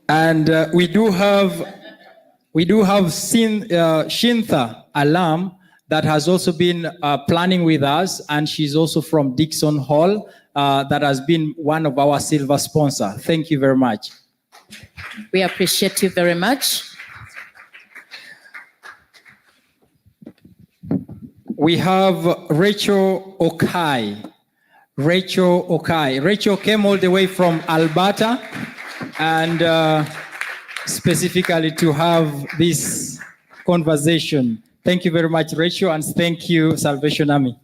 And we do have Shintha Alam that has also been planning with us, and she's also from Dixon Hall, that has been one of our silver sponsor. Thank you very much. We appreciate you very much. We have Rachel Okai. Rachel came all the way from Alberta, and specifically to have this conversation. Thank you very much, Rachel, and thank you, Salvation Army.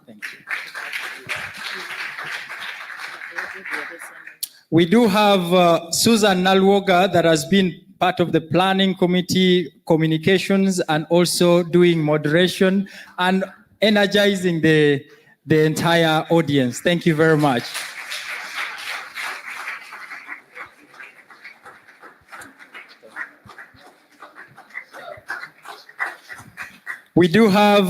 Thank you. We do have Susan Nalwoga that has been part of the planning committee, communications, and also doing moderation and energizing the entire audience. Thank you very much. We do have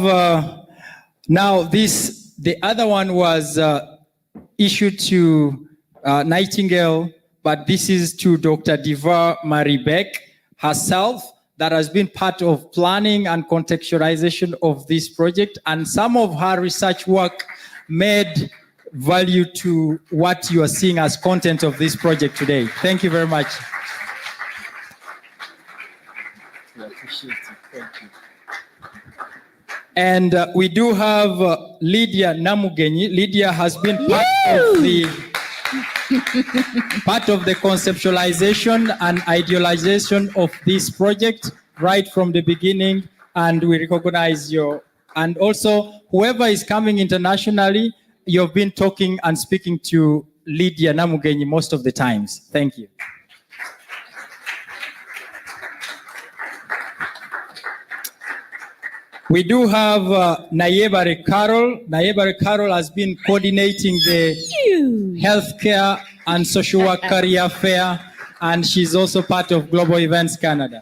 now this, the other one was issued to Nightingale, but this is to Dr. Diva Marie Beck herself, that has been part of planning and contextualization of this project, and some of her research work made value to what you are seeing as content of this project today. Thank you very much. We appreciate it. Thank you. And we do have Lydia Namugenyi. Lydia has been part of the conceptualization and idealization of this project right from the beginning, and we recognize your, and also whoever is coming internationally, you've been talking and speaking to Lydia Namugenyi most of the times. Thank you. We do have Nayebare Carol. Nayebare Carol has been coordinating the healthcare and social work career fair, and she's also part of Global Events Canada.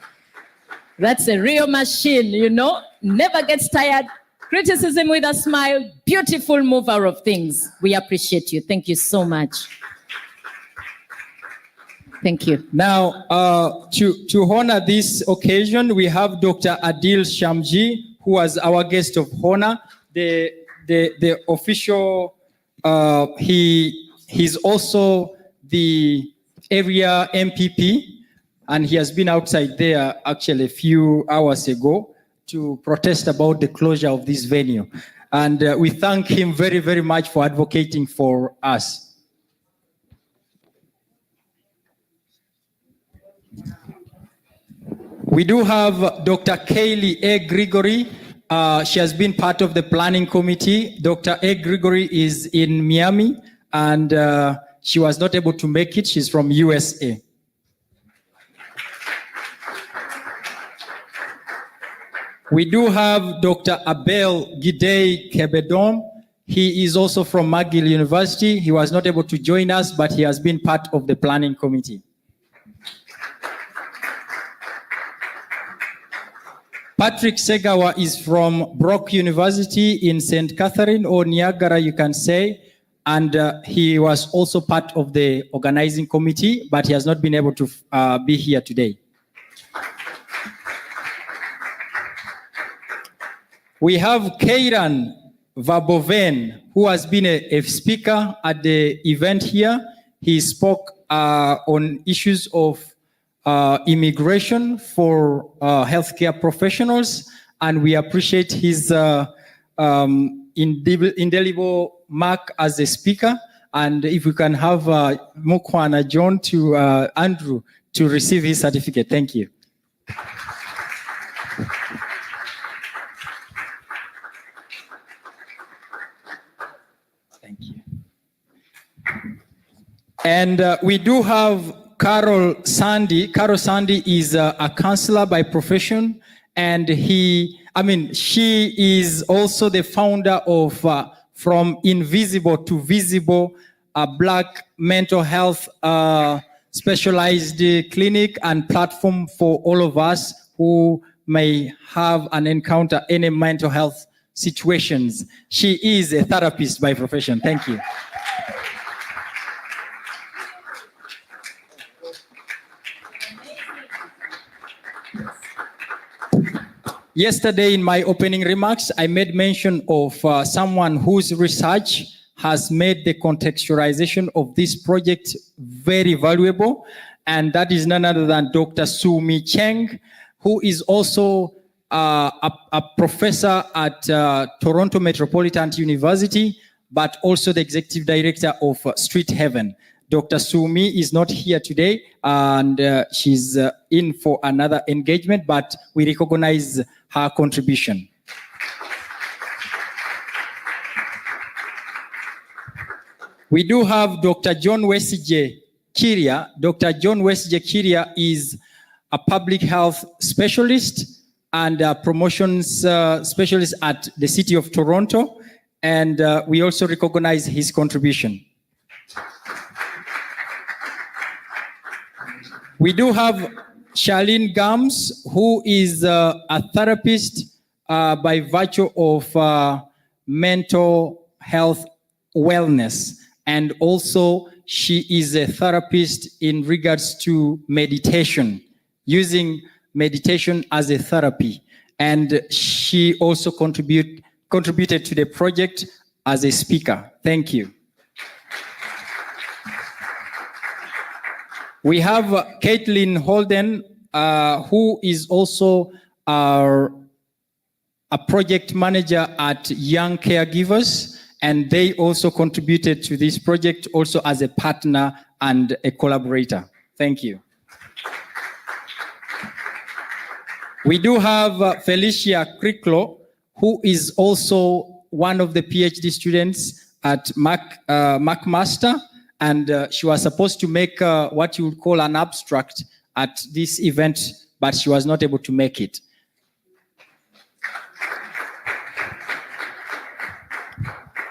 That's a real machine, you know, never gets tired. Criticism with a smile, beautiful mover of things. We appreciate you. Thank you so much. Thank you. Now, to honor this occasion, we have Dr. Adil Shamji, who was our guest of honor. The official, he's also the area MPP, and he has been outside there actually a few hours ago to protest about the closure of this venue. And we thank him very, very much for advocating for us. We do have Dr. Kaylee A. Gregory. She has been part of the planning committee. Dr. A. Gregory is in Miami, and she was not able to make it. She's from USA. We do have Dr. Abel Gidey Kebedon. He is also from McGill University. He was not able to join us, but he has been part of the planning committee. Patrick Segawa is from Brock University in St. Catherine, or Niagara, you can say. And he was also part of the organizing committee, but he has not been able to be here today. We have Keiran Vaboven, who has been a speaker at the event here. He spoke on issues of immigration for healthcare professionals, and we appreciate his indelible mark as a speaker. And if we can have Mukwana John to Andrew to receive his certificate. Thank you. Thank you. And we do have Carol Sandy. Carol Sandy is a counselor by profession, and she is also the founder of From Invisible to Visible, a Black mental health specialized clinic and platform for all of us who may have and encounter any mental health situations. She is a therapist by profession. Thank you. Yesterday, in my opening remarks, I made mention of someone whose research has made the contextualization of this project very valuable, and that is none other than Dr. Sumi Cheng, who is also a professor at Toronto Metropolitan University, but also the executive director of Street Heaven. Dr. Sumi is not here today, and she's in for another engagement, but we recognize her contribution. We do have Dr. John Wesije Kiria. Dr. John Wesije Kiria is a public health specialist and promotions specialist at the City of Toronto, and we also recognize his contribution. We do have Charlene Gams, who is a therapist by virtue of mental health wellness. And also, she is a therapist in regards to meditation, using meditation as a therapy. And she also contributed to the project as a speaker. Thank you. We have Caitlin Holden, who is also a project manager at Young Caregivers, and they also contributed to this project also as a partner and a collaborator. Thank you. We do have Felicia Kriklo, who is also one of the PhD students at McMaster, and she was supposed to make what you would call an abstract at this event, but she was not able to make it.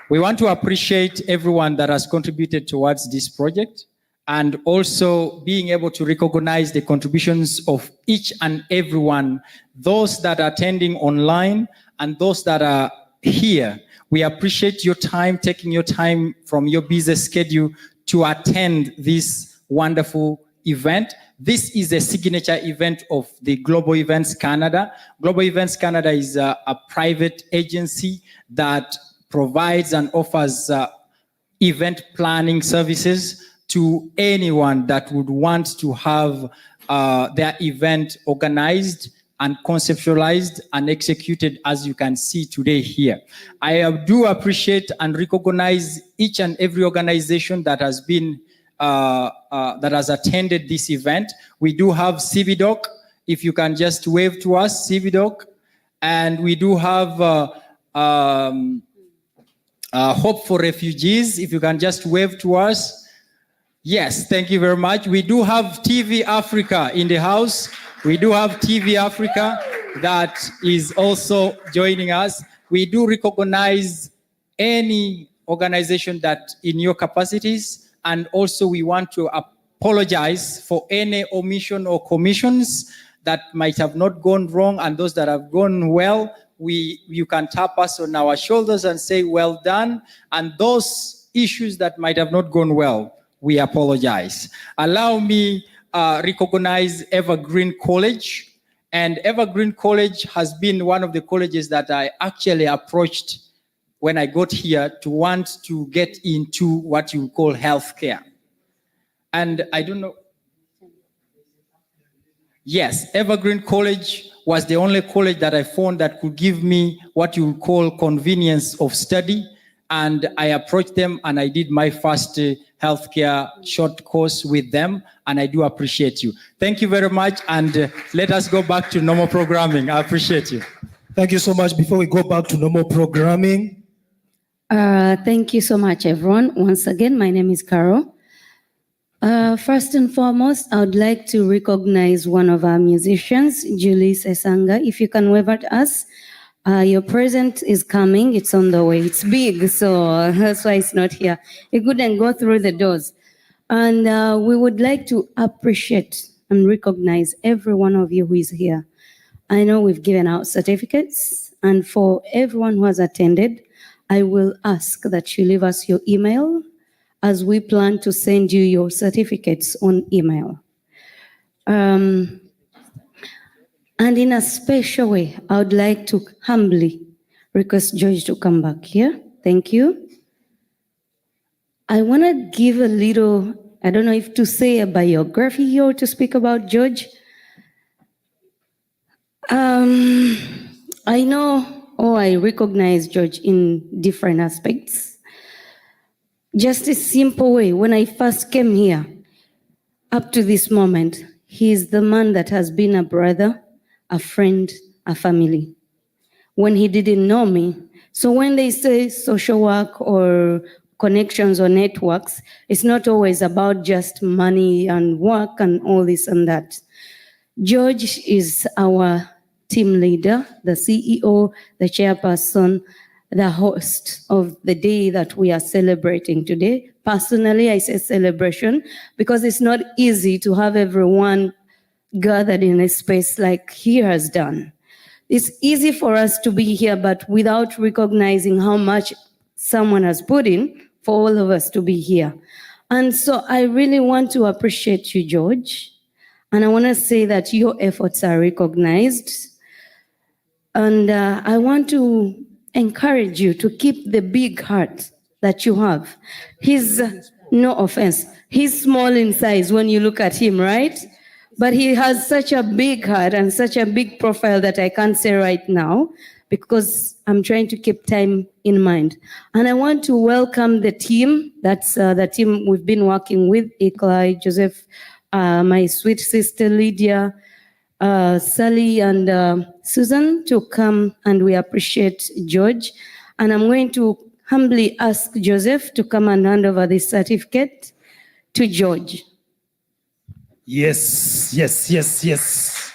We want to appreciate everyone that has contributed towards this project, and also being able to recognize the contributions of each and everyone, those that are attending online and those that are here. We appreciate your time, taking your time from your busy schedule to attend this wonderful event. This is a signature event of the Global Events Canada. Global Events Canada is a private agency that provides and offers event planning services to anyone that would want to have their event organized and conceptualized and executed, as you can see today here. I do appreciate and recognize each and every organization that has been that has attended this event. We do have CBDOC, if you can just wave to us, CBDOC, and we do have Hope for Refugees, if you can just wave to us. Yes, thank you very much. We do have TV Africa in the house. We do have TV Africa that is also joining us. We do recognize any organization that in your capacities, and also we want to apologize for any omission or commissions that might have not gone wrong, and those that have gone well. You can tap us on our shoulders and say, well done. And those issues that might have not gone well, we apologize. Allow me recognize Evergreen College. And Evergreen College has been one of the colleges that I actually approached when I got here to want to get into what you call healthcare. And I don't know. Yes, Evergreen College was the only college that I found that could give me what you would call convenience of study. And I approached them and I did my first healthcare short course with them. And I do appreciate you. Thank you very much. And let us go back to normal programming. I appreciate you. Thank you so much. Before we go back to normal programming. Thank you so much, everyone. Once again, my name is Carol. First and foremost, I would like to recognize one of our musicians, Julie Sesanga. If you can wave at us, your present is coming. It's on the way. It's big, so that's why it's not here. It couldn't go through the doors. And we would like to appreciate and recognize every one of you who is here. I know we've given out certificates, and for everyone who has attended, I will ask that you leave us your email, as we plan to send you your certificates on email. And in a special way, I would like to humbly request George to come back here. Thank you. I want to give a little, I don't know if to say a biography here or to speak about George. I know, I recognize George in different aspects. Just a simple way, when I first came here, up to this moment, he's the man that has been a brother, a friend, a family. When he didn't know me, so when they say social work or connections or networks, it's not always about just money and work and all this and that. George is our team leader, the CEO, the chairperson, the host of the day that we are celebrating today. Personally, I say celebration because it's not easy to have everyone gathered in a space like he has done. It's easy for us to be here, but without recognizing how much someone has put in for all of us to be here. And so I really want to appreciate you, George. And I want to say that your efforts are recognized. And I want to encourage you to keep the big heart that you have. He's, no offense, he's small in size when you look at him, right? But he has such a big heart and such a big profile that I can't say right now because I'm trying to keep time in mind. And I want to welcome the team. That's the team we've been working with, Iklai, Joseph, my sweet sister Lydia, Sally, and Susan to come, and we appreciate George. And I'm going to humbly ask Joseph to come and hand over this certificate to George. Yes, yes, yes, yes.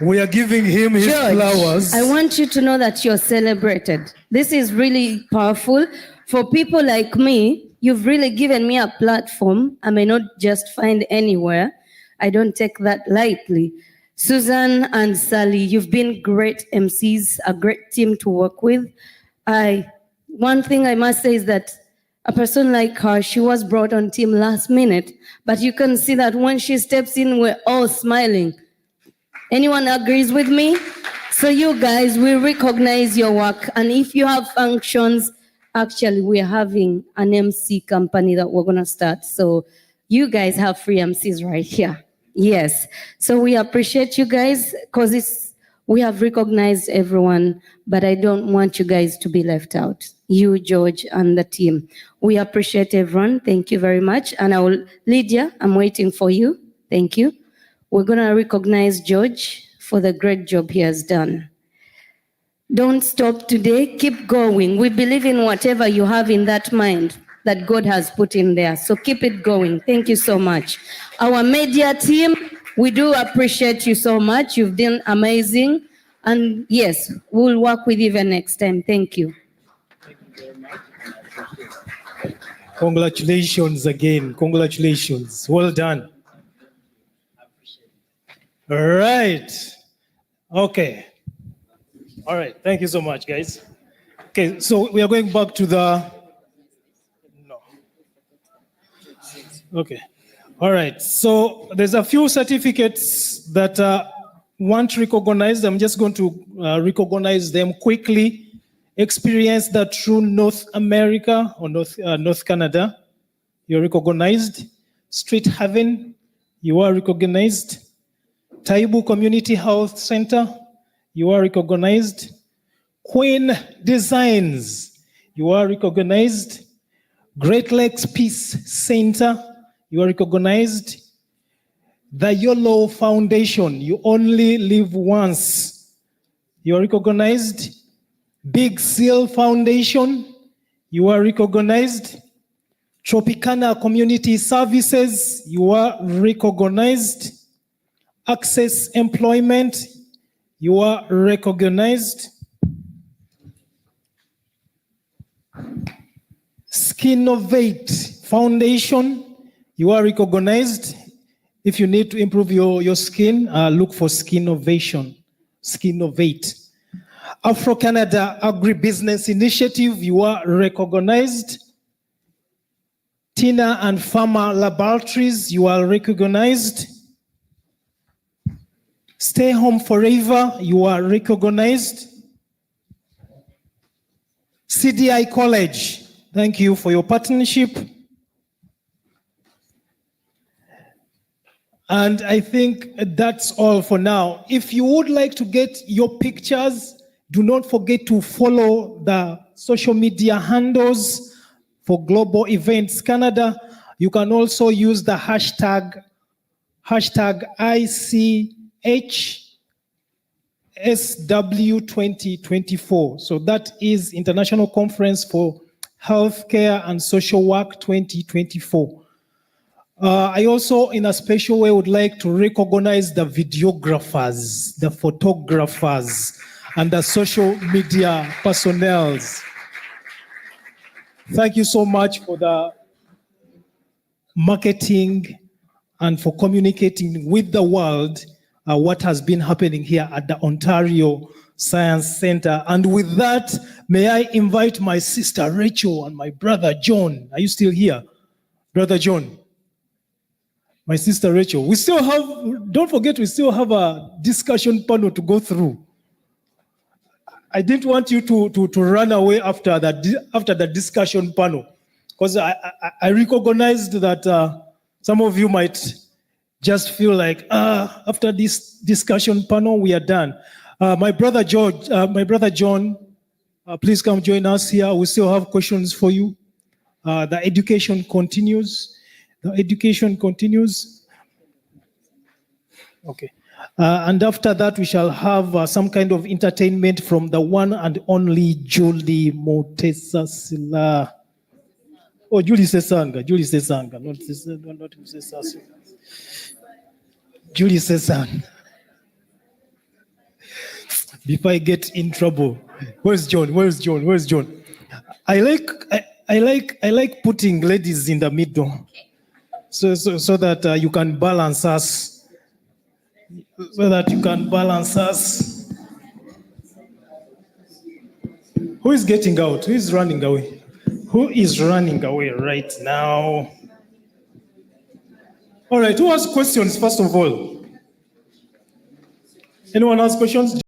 We are giving him his George, flowers. I want you to know that you're celebrated. This is really powerful. For people like me, you've really given me a platform I may not just find anywhere. I don't take that lightly. Susan and Sally, you've been great MCs, a great team to work with. One thing I must say is that a person like her, she was brought on team last minute, but you can see that when she steps in, we're all smiling. Anyone agrees with me? So you guys, we recognize your work. And if you have functions, actually, we're having an MC company that we're gonna start. So you guys have free MCs right here. Yes. So we appreciate you guys because we have recognized everyone, but I don't want you guys to be left out. You, George, and the team. We appreciate everyone. Thank you very much. And Lydia, I'm waiting for you. Thank you. We're going to recognize George for the great job he has done. Don't stop today. Keep going. We believe in whatever you have in that mind that God has put in there. So keep it going. Thank you so much. Our media team, we do appreciate you so much. You've done amazing. And yes, we'll work with you even next time. Thank you. Congratulations again. Congratulations. Well done. All right. Okay. All right. Thank you so much, guys. Okay, so we are going back to the... No. Okay. All right. So there's a few certificates that want recognized. I'm just going to recognize them quickly. Experience that through North America or North Canada, you're recognized. Street Haven, you are recognized. Taibu Community Health Center, you are recognized. Queen Designs, you are recognized. Great Lakes Peace Center, you are recognized. The YOLO Foundation, you only live once, you are recognized. Big Seal Foundation, you are recognized. Tropicana Community Services, you are recognized. Access Employment, you are recognized. Skinovate Foundation, you are recognized. If you need to improve your skin, look for Skinovation, Skinovate. Afro-Canada Agribusiness Initiative, you are recognized. Tina and Pharma Laboratories, you are recognized. Stay Home Forever, you are recognized. CDI College, thank you for your partnership. And I think that's all for now. If you would like to get your pictures, do not forget to follow the social media handles for Global Events Canada. You can also use the hashtag ICHSW2024. So that is International Conference for Healthcare and Social Work 2024. I also, in a special way, would like to recognize the videographers, the photographers, and the social media personnel. Thank you so much for the marketing and for communicating with the world what has been happening here at the Ontario Science Center. And with that, may I invite my sister Rachel and my brother John. Are you still here? Brother John. My sister Rachel. We still have, don't forget, we still have a discussion panel to go through. I didn't want you to run away after the discussion panel, because I recognized that some of you might just feel like, after this discussion panel, we are done. My brother John, please come join us here. We still have questions for you. The education continues. The education continues. Okay. And after that, we shall have some kind of entertainment from the one and only Julie Motesasila. Oh, Julie Sesanga. Julie Sesanga. Not Sesanga. Julie Sesanga. Before I get in trouble. Where's John? Where's John? Where's John? I like putting ladies in the middle, so that you can balance us. So that you can balance us. Who is getting out? Who is running away? Who is running away right now? All right, who has questions first of all? Anyone has questions?